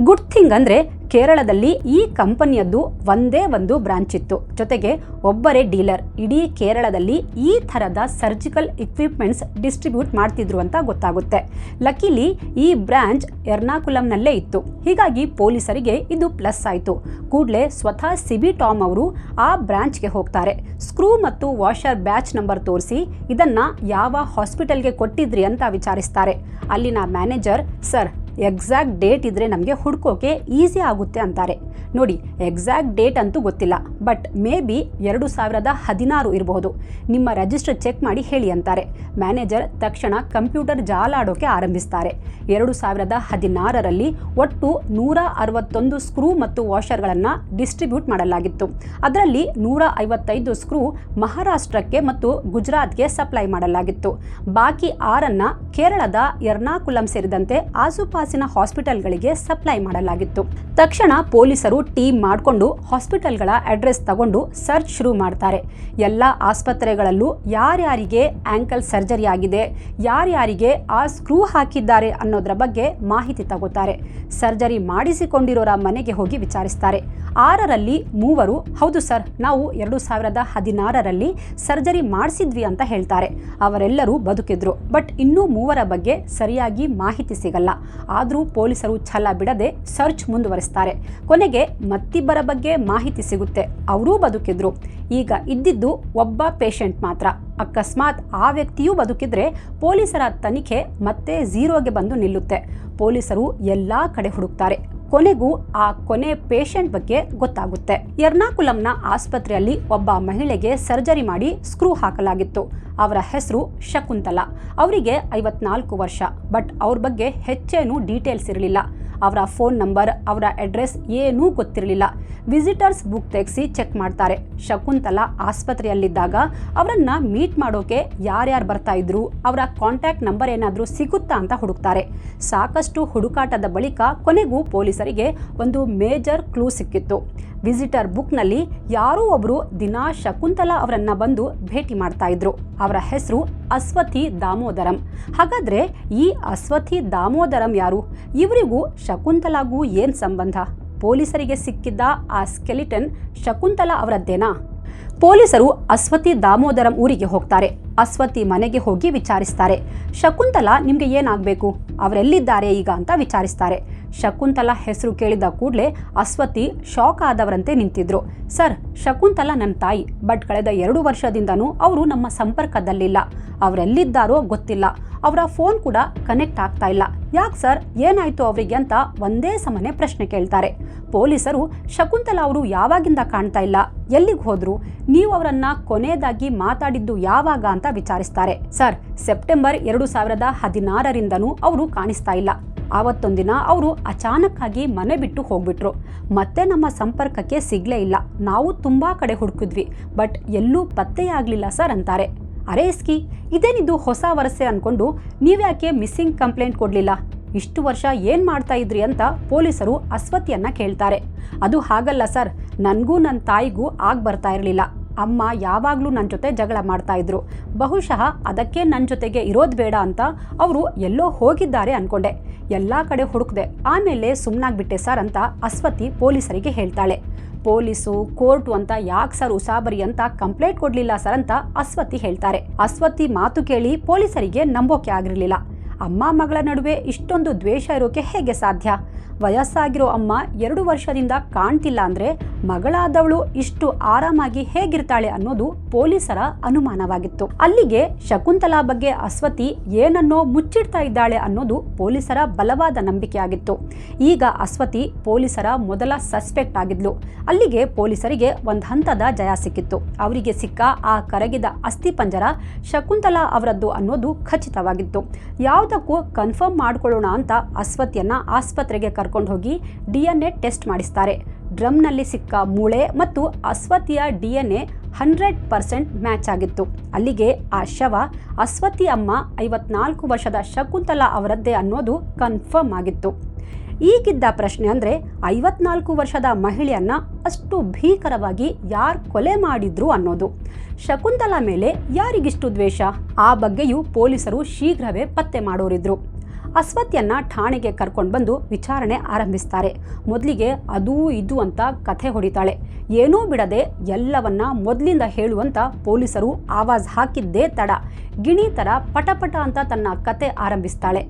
ಗುಡ್ ಥಿಂಗ್ ಅಂದರೆ ಕೇರಳದಲ್ಲಿ ಈ ಕಂಪನಿಯದ್ದು ಒಂದೇ ಒಂದು ಬ್ರಾಂಚ್ ಇತ್ತು. ಜೊತೆಗೆ ಒಬ್ಬರೇ ಡೀಲರ್ ಇಡೀ ಕೇರಳದಲ್ಲಿ ಈ ಥರದ ಸರ್ಜಿಕಲ್ ಇಕ್ವಿಪ್ಮೆಂಟ್ಸ್ ಡಿಸ್ಟ್ರಿಬ್ಯೂಟ್ ಮಾಡ್ತಿದ್ರು ಅಂತ ಗೊತ್ತಾಗುತ್ತೆ. ಲಕ್ಕಿಲಿ ಈ ಬ್ರಾಂಚ್ ಎರ್ನಾಕುಲಂನಲ್ಲೇ ಇತ್ತು. ಹೀಗಾಗಿ ಪೊಲೀಸರಿಗೆ ಇದು ಪ್ಲಸ್ ಆಯಿತು. ಕೂಡಲೇ ಸ್ವತಃ ಸಿಬಿ ಟಾಮ್ ಅವರು ಆ ಬ್ರಾಂಚ್ಗೆ ಹೋಗ್ತಾರೆ. ಸ್ಕ್ರೂ ಮತ್ತು ವಾಷರ್ ಬ್ಯಾಚ್ ನಂಬರ್ ತೋರಿಸಿ ಇದನ್ನು ಯಾವ ಹಾಸ್ಪಿಟಲ್ಗೆ ಕೊಟ್ಟಿದ್ರಿ ಅಂತ ವಿಚಾರಿಸ್ತಾರೆ. ಅಲ್ಲಿನ ಮ್ಯಾನೇಜರ್, ಸರ್ ಎಕ್ಸಾಕ್ಟ್ ಡೇಟ್ ಇದ್ದರೆ ನಮಗೆ ಹುಡ್ಕೋಕೆ ಈಸಿ ಆಗುತ್ತೆ ಅಂತಾರೆ. ನೋಡಿ, ಎಕ್ಸಾಕ್ಟ್ ಡೇಟ್ ಅಂತೂ ಗೊತ್ತಿಲ್ಲ, ಬಟ್ ಮೇ ಬಿ 2016 ಇರಬಹುದು. ನಿಮ್ಮ ರಿಜಿಸ್ಟರ್ ಚೆಕ್ ಮಾಡಿ ಹೇಳಿ ಅಂತಾರೆ. ಮ್ಯಾನೇಜರ್ ತಕ್ಷಣ ಕಂಪ್ಯೂಟರ್ ಜಾಲಾಡೋಕೆ ಆರಂಭಿಸ್ತಾರೆ. 2016ರಲ್ಲಿ ಒಟ್ಟು 161 ಸ್ಕ್ರೂ ಮತ್ತು ವಾಷರ್ಗಳನ್ನು ಡಿಸ್ಟ್ರಿಬ್ಯೂಟ್ ಮಾಡಲಾಗಿತ್ತು. ಅದರಲ್ಲಿ 155 ಸ್ಕ್ರೂ ಮಹಾರಾಷ್ಟ್ರಕ್ಕೆ ಮತ್ತು ಗುಜರಾತ್ಗೆ ಸಪ್ಲೈ ಮಾಡಲಾಗಿತ್ತು. ಬಾಕಿ 6 ಕೇರಳದ ಎರ್ನಾಕುಲಂ ಸೇರಿದಂತೆ ಆಸುಪಾಸು ಆಸುಪಾಸಿನ ಹಾಸ್ಪಿಟಲ್ಗಳಿಗೆ ಸಪ್ಲೈ ಮಾಡಲಾಗಿತ್ತು. ತಕ್ಷಣ ಪೊಲೀಸರು ಟೀಮ್ ಮಾಡಿಕೊಂಡು ಹಾಸ್ಪಿಟಲ್ಗಳ ಅಡ್ರೆಸ್ ತಗೊಂಡು ಸರ್ಚ್ ಶುರು ಮಾಡ್ತಾರೆ. ಎಲ್ಲ ಆಸ್ಪತ್ರೆಗಳಲ್ಲೂ ಯಾರ್ಯಾರಿಗೆ ಆಂಕಲ್ ಸರ್ಜರಿ ಆಗಿದೆ, ಯಾರ್ಯಾರಿಗೆ ಆ ಸ್ಕ್ರೂ ಹಾಕಿದ್ದಾರೆ ಅನ್ನೋದ್ರ ಬಗ್ಗೆ ಮಾಹಿತಿ ತಗೋತಾರೆ. ಸರ್ಜರಿ ಮಾಡಿಸಿಕೊಂಡಿರೋರ ಮನೆಗೆ ಹೋಗಿ ವಿಚಾರಿಸ್ತಾರೆ. 6ರಲ್ಲಿ 3 ಹೌದು ಸರ್, ನಾವು 2016ರಲ್ಲಿ ಸರ್ಜರಿ ಮಾಡಿಸಿದ್ವಿ ಅಂತ ಹೇಳ್ತಾರೆ. ಅವರೆಲ್ಲರೂ ಬದುಕಿದ್ರು. ಬಟ್ ಇನ್ನೂ 3 ಬಗ್ಗೆ ಸರಿಯಾಗಿ ಮಾಹಿತಿ ಸಿಗಲ್ಲ. ಆದರೂ ಪೊಲೀಸರು ಛಲ ಬಿಡದೆ ಸರ್ಚ್ ಮುಂದುವರಿಸ್ತಾರೆ. ಕೊನೆಗೆ ಮತ್ತಿಬ್ಬರ ಬಗ್ಗೆ ಮಾಹಿತಿ ಸಿಗುತ್ತೆ. ಅವರೂ ಬದುಕಿದ್ರು. ಈಗ ಇದ್ದಿದ್ದು ಒಬ್ಬ ಪೇಷಂಟ್ ಮಾತ್ರ. ಅಕಸ್ಮಾತ್ ಆ ವ್ಯಕ್ತಿಯೂ ಬದುಕಿದ್ರೆ ಪೊಲೀಸರ ತನಿಖೆ ಮತ್ತೆ ಝೀರೋಗೆ ಬಂದು ನಿಲ್ಲುತ್ತೆ. ಪೊಲೀಸರು ಎಲ್ಲಾ ಕಡೆ ಹುಡುಕ್ತಾರೆ. ಕೊನೆಗೂ ಆ ಕೊನೆ ಪೇಷಂಟ್ ಬಗ್ಗೆ ಗೊತ್ತಾಗುತ್ತೆ. ಎರ್ನಾಕುಲಂನ ಆಸ್ಪತ್ರೆಯಲ್ಲಿ ಒಬ್ಬ ಮಹಿಳೆಗೆ ಸರ್ಜರಿ ಮಾಡಿ ಸ್ಕ್ರೂ ಹಾಕಲಾಗಿತ್ತು. ಅವರ ಹೆಸರು ಶಕುಂತಲಾ. ಅವರಿಗೆ 54 ವರ್ಷ. ಬಟ್ ಅವ್ರ ಬಗ್ಗೆ ಹೆಚ್ಚೇನೂ ಡೀಟೇಲ್ಸ್ ಇರಲಿಲ್ಲ. ಅವರ ಫೋನ್ ನಂಬರ್, ಅವರ ಅಡ್ರೆಸ್ ಏನೂ ಗೊತ್ತಿರಲಿಲ್ಲ. ವಿಸಿಟರ್ಸ್ ಬುಕ್ ತೆಗೆಸಿ ಚೆಕ್ ಮಾಡ್ತಾರೆ. ಶಕುಂತಲಾ ಆಸ್ಪತ್ರೆಯಲ್ಲಿದ್ದಾಗ ಅವರನ್ನ ಮೀಟ್ ಮಾಡೋಕೆ ಯಾರ್ಯಾರು ಬರ್ತಾ ಇದ್ರು, ಅವರ ಕಾಂಟ್ಯಾಕ್ಟ್ ನಂಬರ್ ಏನಾದರೂ ಸಿಗುತ್ತಾ ಅಂತ ಹುಡುಕ್ತಾರೆ. ಸಾಕಷ್ಟು ಹುಡುಕಾಟದ ಬಳಿಕ ಕೊನೆಗೂ ಪೊಲೀಸರಿಗೆ ಒಂದು ಮೇಜರ್ ಕ್ಲೂ ಸಿಕ್ಕಿತ್ತು. ವಿಸಿಟರ್ ಬುಕ್ನಲ್ಲಿ ಯಾರೋ ಒಬ್ಬರು ದಿನಾ ಶಕುಂತಲಾ ಅವರನ್ನ ಬಂದು ಭೇಟಿ ಮಾಡ್ತಾ ಇದ್ರು. ಅವರ ಹೆಸರು ಅಸ್ವತಿ ದಾಮೋದರಂ. ಹಾಗಾದ್ರೆ ಈ ಅಸ್ವತಿ ದಾಮೋದರಂ ಯಾರು? ಇವರಿಗೂ ಶಕುಂತಲಾಗೂ ಏನ್ ಸಂಬಂಧ? ಪೊಲೀಸರಿಗೆ ಸಿಕ್ಕಿದ್ದ ಆ ಸ್ಕೆಲಿಟನ್ ಶಕುಂತಲಾ ಅವರದ್ದೇನಾ? ಪೊಲೀಸರು ಅಸ್ವತಿ ದಾಮೋದರಂ ಊರಿಗೆ ಹೋಗ್ತಾರೆ. ಅಸ್ವತಿ ಮನೆಗೆ ಹೋಗಿ ವಿಚಾರಿಸ್ತಾರೆ. ಶಕುಂತಲಾ ನಿಮ್ಗೆ ಏನಾಗಬೇಕು, ಅವರೆಲ್ಲಿದ್ದಾರೆ ಈಗ ಅಂತ ವಿಚಾರಿಸ್ತಾರೆ. ಶಕುಂತಲಾ ಹೆಸರು ಕೇಳಿದ ಕೂಡಲೇ ಅಸ್ವತಿ ಶಾಕ್ ಆದವರಂತೆ ನಿಂತಿದ್ರು. ಸರ್, ಶಕುಂತಲಾ ನನ್ನ ತಾಯಿ. ಬಟ್ ಕಳೆದ 2 ವರ್ಷದಿಂದನೂ ಅವರು ನಮ್ಮ ಸಂಪರ್ಕದಲ್ಲಿಲ್ಲ. ಅವರೆಲ್ಲಿದ್ದಾರೋ ಗೊತ್ತಿಲ್ಲ. ಅವರ ಫೋನ್ ಕೂಡ ಕನೆಕ್ಟ್ ಆಗ್ತಾ ಇಲ್ಲ. ಯಾಕೆ ಸರ್, ಏನಾಯ್ತು ಅವರಿಗೆ ಅಂತ ಒಂದೇ ಸಮನೆ ಪ್ರಶ್ನೆ ಕೇಳ್ತಾರೆ. ಪೊಲೀಸರು ಶಕುಂತಲಾ ಅವರು ಯಾವಾಗಿಂದ ಕಾಣ್ತಾ ಇಲ್ಲ, ಎಲ್ಲಿಗೆ ಹೋದ್ರು, ನೀವು ಅವರನ್ನ ಕೊನೆಯದಾಗಿ ಮಾತಾಡಿದ್ದು ಯಾವಾಗ ಅಂತ ವಿಚಾರಿಸ್ತಾರೆ. ಸರ್, ಸೆಪ್ಟೆಂಬರ್ 2016ರಿಂದನೂ ಅವರು ಕಾಣಿಸ್ತಾ ಇಲ್ಲ. ಆವತ್ತೊಂದಿನ ಅವರು ಅಚಾನಕ್ಕಾಗಿ ಮನೆ ಬಿಟ್ಟು ಹೋಗ್ಬಿಟ್ರು. ಮತ್ತೆ ನಮ್ಮ ಸಂಪರ್ಕಕ್ಕೆ ಸಿಗ್ಲೇ ಇಲ್ಲ. ನಾವು ತುಂಬಾ ಕಡೆ ಹುಡುಕಿದ್ವಿ, ಬಟ್ ಎಲ್ಲೂ ಪತ್ತೆಯಾಗಲಿಲ್ಲ ಸರ್ ಅಂತಾರೆ. ಅರೆ ಇಸ್ಕಿ, ಇದೇನಿದು ಹೊಸ ವರಸೆ ಅನ್ಕೊಂಡು ನೀವ್ಯಾಕೆ ಮಿಸ್ಸಿಂಗ್ ಕಂಪ್ಲೇಂಟ್ ಕೊಡಲಿಲ್ಲ? ಇಷ್ಟು ವರ್ಷ ಏನು ಮಾಡ್ತಾ ಇದ್ರಿ ಅಂತ ಪೊಲೀಸರು ಅಸ್ವತಿಯನ್ನ ಕೇಳ್ತಾರೆ. ಅದು ಹಾಗಲ್ಲ ಸರ್, ನನಗೂ ನನ್ನ ತಾಯಿಗೂ ಬರ್ತಾ ಇರಲಿಲ್ಲ. ಅಮ್ಮ ಯಾವಾಗಲೂ ನನ್ನ ಜೊತೆ ಜಗಳ ಮಾಡ್ತಾ ಇದ್ರು. ಬಹುಶಃ ಅದಕ್ಕೆ ನನ್ನ ಜೊತೆಗೆ ಇರೋದು ಬೇಡ ಅಂತ ಅವರು ಎಲ್ಲೋ ಹೋಗಿದ್ದಾರೆ ಅನ್ಕೊಂಡೆ. ಎಲ್ಲ ಕಡೆ ಹುಡುಕ್ದೆ, ಆಮೇಲೆ ಸುಮ್ಮನಾಗ್ಬಿಟ್ಟೆ ಸರ್ ಅಂತ ಅಸ್ವತಿ ಪೊಲೀಸರಿಗೆ ಹೇಳ್ತಾಳೆ. ಪೊಲೀಸು ಕೋರ್ಟು ಅಂತ ಯಾಕೆ ಸರ್ ಉಸಾಬರಿ ಅಂತ ಕಂಪ್ಲೇಂಟ್ ಕೊಡಲಿಲ್ಲ ಸರ್ ಅಂತ ಅಸ್ವತಿ ಹೇಳ್ತಾರೆ. ಅಸ್ವತಿ ಮಾತು ಕೇಳಿ ಪೊಲೀಸರಿಗೆ ನಂಬೋಕೆ ಆಗಿರಲಿಲ್ಲ. ಅಮ್ಮ ಮಗಳ ನಡುವೆ ಇಷ್ಟೊಂದು ದ್ವೇಷ ಇರೋಕೆ ಹೇಗೆ ಸಾಧ್ಯ? ವಯಸ್ಸಾಗಿರೋ ಅಮ್ಮ 2 ವರ್ಷದಿಂದ ಕಾಣ್ತಿಲ್ಲ ಅಂದ್ರೆ ಮಗಳಾದವಳು ಇಷ್ಟು ಆರಾಮಾಗಿ ಹೇಗಿರ್ತಾಳೆ ಅನ್ನೋದು ಪೊಲೀಸರ ಅನುಮಾನವಾಗಿತ್ತು. ಅಲ್ಲಿಗೆ ಶಕುಂತಲಾ ಬಗ್ಗೆ ಅಸ್ವತಿ ಏನನ್ನೋ ಮುಚ್ಚಿಡ್ತಾ ಇದ್ದಾಳೆ ಅನ್ನೋದು ಪೊಲೀಸರ ಬಲವಾದ ನಂಬಿಕೆಯಾಗಿತ್ತು. ಈಗ ಅಸ್ವತಿ ಪೊಲೀಸರ ಮೊದಲ ಸಸ್ಪೆಕ್ಟ್ ಆಗಿದ್ಲು. ಅಲ್ಲಿಗೆ ಪೊಲೀಸರಿಗೆ ಒಂದು ಹಂತದ ಜಯ ಸಿಕ್ಕಿತ್ತು. ಅವರಿಗೆ ಸಿಕ್ಕ ಆ ಕರಗಿದ ಅಸ್ಥಿಪಂಜರ ಶಕುಂತಲಾ ಅವರದ್ದು ಅನ್ನೋದು ಖಚಿತವಾಗಿತ್ತು. ಯಾವುದಕ್ಕೂ ಕನ್ಫರ್ಮ್ ಮಾಡ್ಕೊಳ್ಳೋಣ ಅಂತ ಅಸ್ವತಿಯನ್ನ ಆಸ್ಪತ್ರೆಗೆ ಕರ್ಕೊಂಡು ಹೋಗಿ DNA ಟೆಸ್ಟ್ ಮಾಡಿಸ್ತಾರೆ. ಡ್ರಮ್ನಲ್ಲಿ ಸಿಕ್ಕ ಮೂಳೆ ಮತ್ತು ಅಸ್ವತಿಯ DNA 100% ಮ್ಯಾಚ್ ಆಗಿತ್ತು. ಅಲ್ಲಿಗೆ ಆ ಶವ ಅಸ್ವತಿ ಅಮ್ಮ 54 ವರ್ಷದ ಶಕುಂತಲಾ ಅವರದ್ದೇ ಅನ್ನೋದು ಕನ್ಫರ್ಮ್ ಆಗಿತ್ತು. ಈಗಿದ್ದ ಪ್ರಶ್ನೆ ಅಂದರೆ 54 ವರ್ಷದ ಮಹಿಳೆಯನ್ನ ಅಷ್ಟು ಭೀಕರವಾಗಿ ಯಾರು ಕೊಲೆ ಮಾಡಿದ್ರು ಅನ್ನೋದು. ಶಕುಂತಲಾ ಮೇಲೆ ಯಾರಿಗಿಷ್ಟು ದ್ವೇಷ? ಆ ಬಗ್ಗೆಯೂ ಪೊಲೀಸರು ಶೀಘ್ರವೇ ಪತ್ತೆ ಮಾಡೋರಿದ್ರು. ಅಸ್ವತಿಯನ್ನ ಠಾಣೆಗೆ ಕರ್ಕೊಂಡು ಬಂದು ವಿಚಾರಣೆ ಆರಂಭಿಸ್ತಾರೆ. ಮೊದಲಿಗೆ ಅದೂ ಇದು ಅಂತ ಕಥೆ ಹೊಡಿತಾಳೆ. ಏನೂ ಬಿಡದೆ ಎಲ್ಲವನ್ನ ಮೊದಲಿಂದ ಹೇಳುವಂತ ಪೊಲೀಸರು ಆವಾಜ್ ಹಾಕಿದ್ದೇ ತಡ ಗಿಣಿ ಥರ ಪಟಪಟ ಅಂತ ತನ್ನ ಕತೆ ಆರಂಭಿಸ್ತಾಳೆ.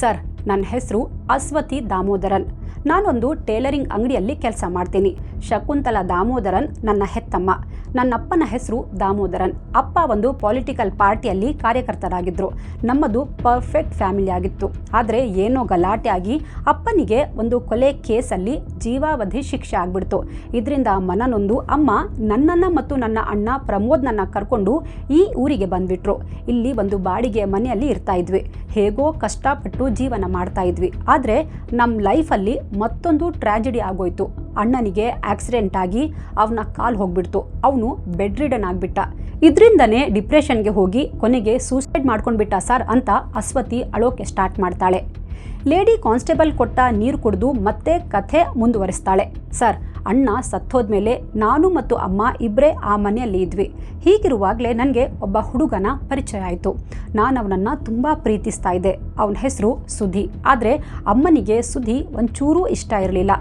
ಸರ್, ನನ್ನ ಹೆಸರು ಅಸ್ವತಿ ದಾಮೋದರನ್. ನಾನೊಂದು ಟೇಲರಿಂಗ್ ಅಂಗಡಿಯಲ್ಲಿ ಕೆಲಸ ಮಾಡ್ತೀನಿ. ಶಕುಂತಲಾ ದಾಮೋದರನ್ ನನ್ನ ಹೆತ್ತಮ್ಮ. ನನ್ನಪ್ಪನ ಹೆಸರು ದಾಮೋದರನ್. ಅಪ್ಪ ಒಂದು ಪೊಲಿಟಿಕಲ್ ಪಾರ್ಟಿಯಲ್ಲಿ ಕಾರ್ಯಕರ್ತರಾಗಿದ್ದರು. ನಮ್ಮದು ಪರ್ಫೆಕ್ಟ್ ಫ್ಯಾಮಿಲಿ ಆಗಿತ್ತು. ಆದರೆ ಏನೋ ಗಲಾಟೆ ಆಗಿ ಅಪ್ಪನಿಗೆ ಒಂದು ಕೊಲೆ ಕೇಸಲ್ಲಿ ಜೀವಾವಧಿ ಶಿಕ್ಷೆ ಆಗ್ಬಿಡ್ತು. ಇದರಿಂದ ಮನನೊಂದು ಅಮ್ಮ ನನ್ನನ್ನು ಮತ್ತು ನನ್ನ ಅಣ್ಣ ಪ್ರಮೋದ್ನನ್ನು ಕರ್ಕೊಂಡು ಈ ಊರಿಗೆ ಬಂದ್ಬಿಟ್ರು. ಇಲ್ಲಿ ಒಂದು ಬಾಡಿಗೆ ಮನೆಯಲ್ಲಿ ಇರ್ತಾ ಇದ್ವಿ. ಹೇಗೋ ಕಷ್ಟಪಟ್ಟು ಜೀವನ ಮಾಡ್ತಾ ಇದ್ವಿ. ಆದರೆ ನಮ್ಮ ಲೈಫಲ್ಲಿ ಮತ್ತೊಂದು ಟ್ರ್ಯಾಜಿಡಿ ಆಗೋಯ್ತು. ಅಣ್ಣನಿಗೆ ಆಕ್ಸಿಡೆಂಟ್ ಆಗಿ ಅವನ ಕಾಲು ಹೋಗ್ಬಿಡ್ತು. ಅವನು ಬೆಡ್ ರಿಡನ್ ಆಗಿಬಿಟ್ಟ. ಇದರಿಂದನೇ ಡಿಪ್ರೆಷನ್ಗೆ ಹೋಗಿ ಕೊನೆಗೆ ಸೂಸೈಡ್ ಮಾಡ್ಕೊಂಡ್ಬಿಟ್ಟ ಸರ್ ಅಂತ ಅಸ್ವತಿ ಅಳೋಕೆ ಸ್ಟಾರ್ಟ್ ಮಾಡ್ತಾಳೆ. ಲೇಡಿ ಕಾನ್ಸ್ಟೇಬಲ್ ಕೊಟ್ಟ ನೀರು ಕುಡಿದು ಮತ್ತೆ ಕಥೆ ಮುಂದುವರಿಸ್ತಾಳೆ. ಸರ್, ಅಣ್ಣ ಸತ್ತೋದ್ಮೇಲೆ ನಾನು ಮತ್ತು ಅಮ್ಮ ಇಬ್ಬರೇ ಆ ಮನೆಯಲ್ಲಿ ಇದ್ವಿ. ಹೀಗಿರುವಾಗಲೇ ನನಗೆ ಒಬ್ಬ ಹುಡುಗನ ಪರಿಚಯ ಆಯಿತು. ನಾನು ಅವನನ್ನು ತುಂಬ ಪ್ರೀತಿಸ್ತಾ ಇದ್ದೆ. ಅವನ ಹೆಸರು ಸುಧಿ. ಆದರೆ ಅಮ್ಮನಿಗೆ ಸುಧಿ ಒಂಚೂರೂ ಇಷ್ಟ ಇರಲಿಲ್ಲ.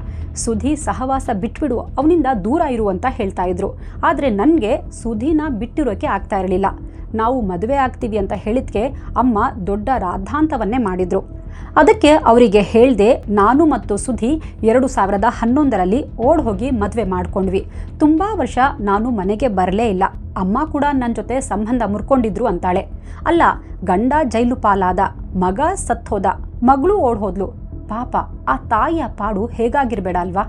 ಸುಧಿ ಸಹವಾಸ ಬಿಟ್ಬಿಡು, ಅವನಿಂದ ದೂರ ಇರು ಅಂತ ಹೇಳ್ತಾ ಇದ್ರು. ಆದರೆ ನನಗೆ ಸುಧಿನ ಬಿಟ್ಟಿರೋಕ್ಕೆ ಆಗ್ತಾ ಇರಲಿಲ್ಲ. ನಾವು ಮದುವೆ ಆಗ್ತೀವಿ ಅಂತ ಹೇಳಿದ್ಕೆ ಅಮ್ಮ ದೊಡ್ಡ ರಾದ್ಧಾಂತವನ್ನೇ ಮಾಡಿದ್ರು. ಅದಕ್ಕೆ ಅವರಿಗೆ ಹೇಳ್ದೆ ನಾನು ಮತ್ತು ಸುಧಿ 2011ರಲ್ಲಿ ಓಡ್ ಹೋಗಿ ಮದುವೆ ಮಾಡ್ಕೊಂಡ್ವಿ. ತುಂಬ ವರ್ಷ ನಾನು ಮನೆಗೆ ಬರಲೇ ಇಲ್ಲ. ಅಮ್ಮ ಕೂಡ ನನ್ನ ಜೊತೆ ಸಂಬಂಧ ಮುರ್ಕೊಂಡಿದ್ರು ಅಂತಾಳೆ. ಅಲ್ಲ, ಗಂಡ ಜೈಲು ಪಾಲಾದ, ಮಗ ಸತ್ತೋದ, ಮಗಳು ಓಡ್ ಹೋದ್ಲು. ಪಾಪ, ಆ ತಾಯಿಯ ಪಾಡು ಹೇಗಾಗಿರ್ಬೇಡ ಅಲ್ವಾ?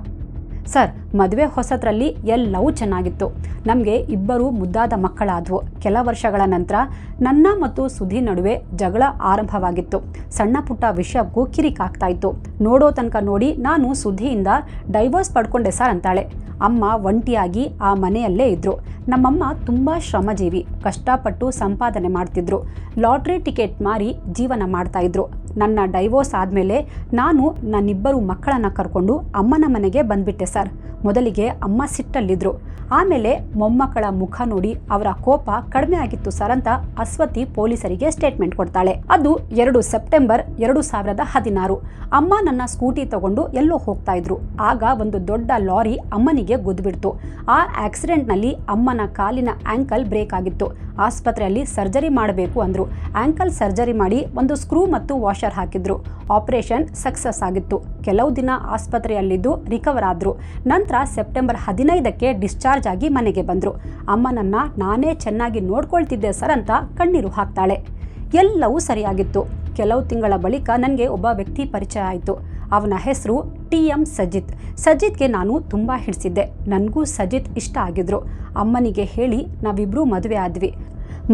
ಸರ್, ಮದುವೆ ಹೊಸದ್ರಲ್ಲಿ ಎಲ್ಲವೂ ಚೆನ್ನಾಗಿತ್ತು. ನಮಗೆ ಇಬ್ಬರು ಮುದ್ದಾದ ಮಕ್ಕಳಾದವು. ಕೆಲ ವರ್ಷಗಳ ನಂತರ ನನ್ನ ಮತ್ತು ಸುಧಿ ನಡುವೆ ಜಗಳ ಆರಂಭವಾಗಿತ್ತು. ಸಣ್ಣ ಪುಟ್ಟ ವಿಷಯಕ್ಕೂ ಕಿರಿಕಾಗ್ತಾ ಇತ್ತು. ನೋಡೋ ತನಕ ನೋಡಿ ನಾನು ಸುಧಿಯಿಂದ ಡೈವೋರ್ಸ್ ಪಡ್ಕೊಂಡೆ ಸರ್ ಅಂತಾಳೆ. ಅಮ್ಮ ಒಂಟಿಯಾಗಿ ಆ ಮನೆಯಲ್ಲೇ ಇದ್ದರು. ನಮ್ಮಮ್ಮ ತುಂಬ ಶ್ರಮಜೀವಿ, ಕಷ್ಟಪಟ್ಟು ಸಂಪಾದನೆ ಮಾಡ್ತಿದ್ರು. ಲಾಟ್ರಿ ಟಿಕೆಟ್ ಮಾರಿ ಜೀವನ ಮಾಡ್ತಾಯಿದ್ರು. ನನ್ನ ಡೈವೋರ್ಸ್ ಆದಮೇಲೆ ನಾನು ನನ್ನಿಬ್ಬರು ಮಕ್ಕಳನ್ನು ಕರ್ಕೊಂಡು ಅಮ್ಮನ ಮನೆಗೆ ಬಂದ್ಬಿಟ್ಟೆ ಸರ್. ಮೊದಲಿಗೆ ಅಮ್ಮ ಸಿಟ್ಟಲ್ಲಿದ್ದರು. ಆಮೇಲೆ ಮೊಮ್ಮಕ್ಕಳ ಮುಖ ನೋಡಿ ಅವರ ಕೋಪ ಕಡಿಮೆ ಆಗಿತ್ತು ಸರ್ ಅಂತ ಅಸ್ವತಿ ಪೊಲೀಸರಿಗೆ ಸ್ಟೇಟ್ಮೆಂಟ್ ಕೊಡ್ತಾಳೆ. ಅದು 2 ಸೆಪ್ಟೆಂಬರ್ 2016. ಅಮ್ಮ ನನ್ನ ಸ್ಕೂಟಿ ತಗೊಂಡು ಎಲ್ಲೋ ಹೋಗ್ತಾ ಇದ್ರು. ಆಗ ಒಂದು ದೊಡ್ಡ ಲಾರಿ ಅಮ್ಮನಿಗೆ ಗುದ್ದುಬಿಡ್ತು. ಆ ಆಕ್ಸಿಡೆಂಟ್ನಲ್ಲಿ ಅಮ್ಮನ ಕಾಲಿನ ಆ್ಯಂಕಲ್ ಬ್ರೇಕ್ ಆಗಿತ್ತು. ಆಸ್ಪತ್ರೆಯಲ್ಲಿ ಸರ್ಜರಿ ಮಾಡಬೇಕು ಅಂದರು. ಆ್ಯಂಕಲ್ ಸರ್ಜರಿ ಮಾಡಿ ಒಂದು ಸ್ಕ್ರೂ ಮತ್ತು ವಾಷರ್ ಹಾಕಿದ್ರು. ಆಪರೇಷನ್ ಸಕ್ಸಸ್ ಆಗಿತ್ತು. ಕೆಲವು ದಿನ ಆಸ್ಪತ್ರೆಯಲ್ಲಿದ್ದು ರಿಕವರ್ ಆದರು. ನಂತರ ಸೆಪ್ಟೆಂಬರ್ 15ಕ್ಕೆ ಡಿಸ್ಚಾರ್ಜ್ ಆಗಿ ಮನೆಗೆ ಬಂದರು. ಅಮ್ಮನನ್ನು ನಾನೇ ಚೆನ್ನಾಗಿ ನೋಡ್ಕೊಳ್ತಿದ್ದೆ ಸರ್ ಅಂತ ಕಣ್ಣೀರು ಹಾಕ್ತಾಳೆ. ಎಲ್ಲವೂ ಸರಿಯಾಗಿತ್ತು. ಕೆಲವು ತಿಂಗಳ ಬಳಿಕ ನನಗೆ ಒಬ್ಬ ವ್ಯಕ್ತಿ ಪರಿಚಯ ಆಯಿತು. ಅವನ ಹೆಸರು TM ಸಜಿತ್. ಸಜಿತ್ಗೆ ನಾನು ತುಂಬ ಹಿಡಿಸಿದ್ದೆ. ನನಗೂ ಸಜಿತ್ ಇಷ್ಟ ಆಗಿದ್ರು. ಅಮ್ಮನಿಗೆ ಹೇಳಿ ನಾವಿಬ್ಬರೂ ಮದುವೆ ಆದ್ವಿ.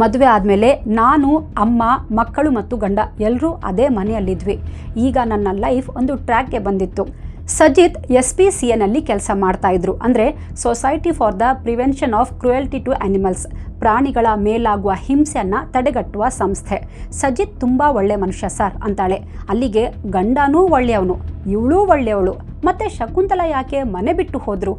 ಮದುವೆ ಆದಮೇಲೆ ನಾನು, ಅಮ್ಮ, ಮಕ್ಕಳು ಮತ್ತು ಗಂಡ ಎಲ್ಲರೂ ಅದೇ ಮನೆಯಲ್ಲಿದ್ವಿ. ಈಗ ನನ್ನ ಲೈಫ್ ಒಂದು ಟ್ರ್ಯಾಕ್ಗೆ ಬಂದಿತ್ತು. ಸಜಿತ್ SPCAನಲ್ಲಿ ಕೆಲಸ ಮಾಡ್ತಾಯಿದ್ರು. ಅಂದರೆ society for the prevention of cruelty to animals, ಪ್ರಾಣಿಗಳ ಮೇಲಾಗುವ ಹಿಂಸೆಯನ್ನು ತಡೆಗಟ್ಟುವ ಸಂಸ್ಥೆ. ಸಜಿತ್ ತುಂಬ ಒಳ್ಳೆ ಮನುಷ್ಯ ಸರ್ ಅಂತಾಳೆ. ಅಲ್ಲಿಗೆ ಗಂಡನೂ ಒಳ್ಳೆಯವನು, ಇವಳೂ ಒಳ್ಳೆಯವಳು. ಮತ್ತು ಶಕುಂತಲಾ ಯಾಕೆ ಮನೆ ಬಿಟ್ಟು ಹೋದರು?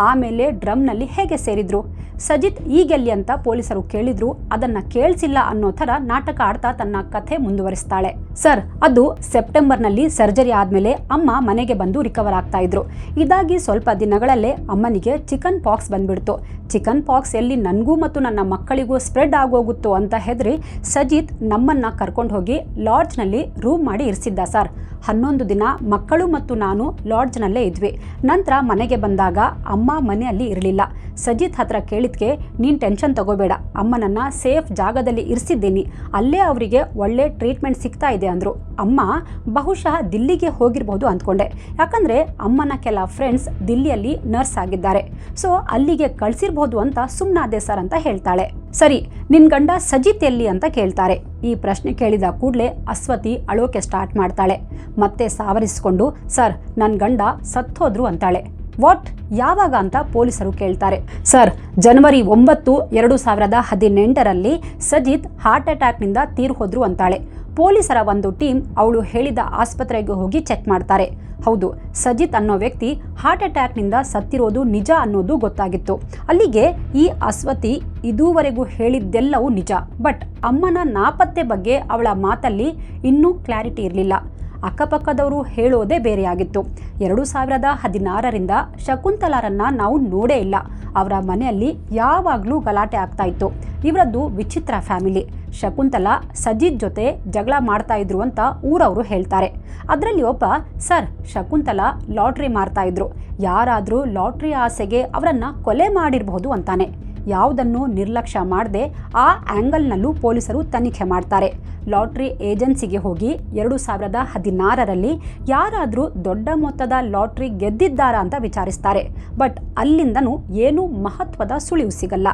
ಆಮೇಲೆ ಡ್ರಮ್ನಲ್ಲಿ ಹೇಗೆ ಸೇರಿದ್ರು? ಸಜಿತ್ ಈಗೆಲ್ಲಿ ಅಂತ ಪೊಲೀಸರು ಕೇಳಿದ್ರು. ಅದನ್ನು ಕೇಳಿಸಿಲ್ಲ ಅನ್ನೋ ಥರ ನಾಟಕ ಆಡ್ತಾ ತನ್ನ ಕಥೆ ಮುಂದುವರಿಸ್ತಾಳೆ. ಸರ್, ಅದು ಸೆಪ್ಟೆಂಬರ್ನಲ್ಲಿ ಸರ್ಜರಿ ಆದಮೇಲೆ ಅಮ್ಮ ಮನೆಗೆ ಬಂದು ರಿಕವರ್ ಆಗ್ತಾ ಇದ್ರು. ಇದಾಗಿ ಸ್ವಲ್ಪ ದಿನಗಳಲ್ಲೇ ಅಮ್ಮನಿಗೆ ಚಿಕನ್ ಪಾಕ್ಸ್ ಬಂದ್ಬಿಡ್ತು. ಚಿಕನ್ ಪಾಕ್ಸ್ ಎಲ್ಲಿ ನನಗೂ ಮತ್ತು ನನ್ನ ಮಕ್ಕಳಿಗೂ ಸ್ಪ್ರೆಡ್ ಆಗೋಗುತ್ತೋ ಅಂತ ಹೆದರಿ ಸಜಿತ್ ನಮ್ಮನ್ನು ಕರ್ಕೊಂಡು ಹೋಗಿ ಲಾಡ್ಜ್ನಲ್ಲಿ ರೂಮ್ ಮಾಡಿ ಇರಿಸಿದ್ದ ಸರ್. 11 ದಿನ ಮಕ್ಕಳು ಮತ್ತು ನಾನು ಲಾಡ್ಜ್ನಲ್ಲೇ ಇದ್ವಿ. ನಂತರ ಮನೆಗೆ ಬಂದಾಗ ಅಮ್ಮ ಮನೆಯಲ್ಲಿ ಇರಲಿಲ್ಲ. ಸಜಿತ್ ಹತ್ರ ಕೇಳಿದ್ಕೆ, ನೀನು ಟೆನ್ಷನ್ ತಗೋಬೇಡ, ಅಮ್ಮನನ್ನು ಸೇಫ್ ಜಾಗದಲ್ಲಿ ಇರಿಸಿದ್ದೀನಿ, ಅಲ್ಲೇ ಅವರಿಗೆ ಒಳ್ಳೆ ಟ್ರೀಟ್ಮೆಂಟ್ ಸಿಗ್ತಾ ಇದೆ ಅಂದರು. ಅಮ್ಮ ಬಹುಶಃ ದಿಲ್ಲಿಗೆ ಹೋಗಿರ್ಬೋದು ಅಂದ್ಕೊಂಡೆ. ಯಾಕಂದರೆ ಅಮ್ಮನ ಕೆಲ ಫ್ರೆಂಡ್ಸ್ ದಿಲ್ಲಿಯಲ್ಲಿ ನರ್ಸ್ ಆಗಿದ್ದಾರೆ. ಸೊ ಅಲ್ಲಿಗೆ ಕಳಿಸಿರ್ಬೋದು ಅಂತ ಸುಮ್ಮನಾದೆ ಸರ್ ಅಂತ ಹೇಳ್ತಾಳೆ. ಸರಿ, ನಿನ್ನ ಗಂಡ ಸಜಿತ್ ಎಲ್ಲಿ ಅಂತ ಕೇಳ್ತಾರೆ. ಈ ಪ್ರಶ್ನೆ ಕೇಳಿದ ಕೂಡಲೇ ಅಸ್ವತಿ ಅಳೋಕೆ ಸ್ಟಾರ್ಟ್ ಮಾಡ್ತಾಳೆ. ಮತ್ತೆ ಸಾವರಿಸಿಕೊಂಡು, ಸರ್, ನನ್ನ ಗಂಡ ಸತ್ತೋದ್ರು ಅಂತಾಳೆ. ವಾಟ್, ಯಾವಾಗ ಅಂತ ಪೊಲೀಸರು ಕೇಳ್ತಾರೆ. ಸರ್, ಜನವರಿ 9, 2018ರಲ್ಲಿ ಸಜಿತ್ ಹಾರ್ಟ್ ಅಟ್ಯಾಕ್ನಿಂದ ತೀರ್ಹೋದ್ರು ಅಂತಾಳೆ. ಪೊಲೀಸರ ಒಂದು ಟೀಮ್ ಅವಳು ಹೇಳಿದ ಆಸ್ಪತ್ರೆಗೆ ಹೋಗಿ ಚೆಕ್ ಮಾಡ್ತಾರೆ. ಹೌದು, ಸಜಿತ್ ಅನ್ನೋ ವ್ಯಕ್ತಿ ಹಾರ್ಟ್ ಅಟ್ಯಾಕ್ನಿಂದ ಸತ್ತಿರೋದು ನಿಜ ಅನ್ನೋದು ಗೊತ್ತಾಗಿತ್ತು. ಅಲ್ಲಿಗೆ ಈ ಅಸ್ವತಿ ಇದುವರೆಗೂ ಹೇಳಿದ್ದೆಲ್ಲವೂ ನಿಜ. ಬಟ್ ಅಮ್ಮನ ನಾಪತ್ತೆ ಬಗ್ಗೆ ಅವಳ ಮಾತಲ್ಲಿ ಇನ್ನೂ ಕ್ಲಾರಿಟಿ ಇರಲಿಲ್ಲ. ಅಕ್ಕಪಕ್ಕದವರು ಹೇಳೋದೇ ಬೇರೆಯಾಗಿತ್ತು. 2016ರಿಂದ ಶಕುಂತಲಾರನ್ನ ನಾವು ನೋಡೇ ಇಲ್ಲ. ಅವರ ಮನೆಯಲ್ಲಿ ಯಾವಾಗಲೂ ಗಲಾಟೆ ಆಗ್ತಾ ಇತ್ತು. ಇವರದ್ದು ವಿಚಿತ್ರ ಫ್ಯಾಮಿಲಿ. ಶಕುಂತಲಾ ಸಜಿತ್ ಜೊತೆ ಜಗಳ ಮಾಡ್ತಾ ಇದ್ರು ಅಂತ ಊರವರು ಹೇಳ್ತಾರೆ. ಅದರಲ್ಲಿ ಒಬ್ಬ, ಸರ್, ಶಕುಂತಲಾ ಲಾಟ್ರಿ ಮಾರ್ತಾ ಇದ್ರು, ಯಾರಾದರೂ ಲಾಟ್ರಿ ಆಸೆಗೆ ಅವರನ್ನು ಕೊಲೆ ಮಾಡಿರಬಹುದು ಅಂತಾನೆ. ಯಾವುದನ್ನು ನಿರ್ಲಕ್ಷ್ಯ ಮಾಡದೆ ಆ ಆ್ಯಂಗಲ್ನಲ್ಲೂ ಪೊಲೀಸರು ತನಿಖೆ ಮಾಡ್ತಾರೆ. ಲಾಟ್ರಿ ಏಜೆನ್ಸಿಗೆ ಹೋಗಿ 2016ರಲ್ಲಿ ಯಾರಾದರೂ ದೊಡ್ಡ ಮೊತ್ತದ ಲಾಟ್ರಿ ಗೆದ್ದಿದ್ದಾರಾ ಅಂತ ವಿಚಾರಿಸ್ತಾರೆ. ಬಟ್ ಅಲ್ಲಿಂದನೂ ಏನೂ ಮಹತ್ವದ ಸುಳಿವು ಸಿಗಲ್ಲ.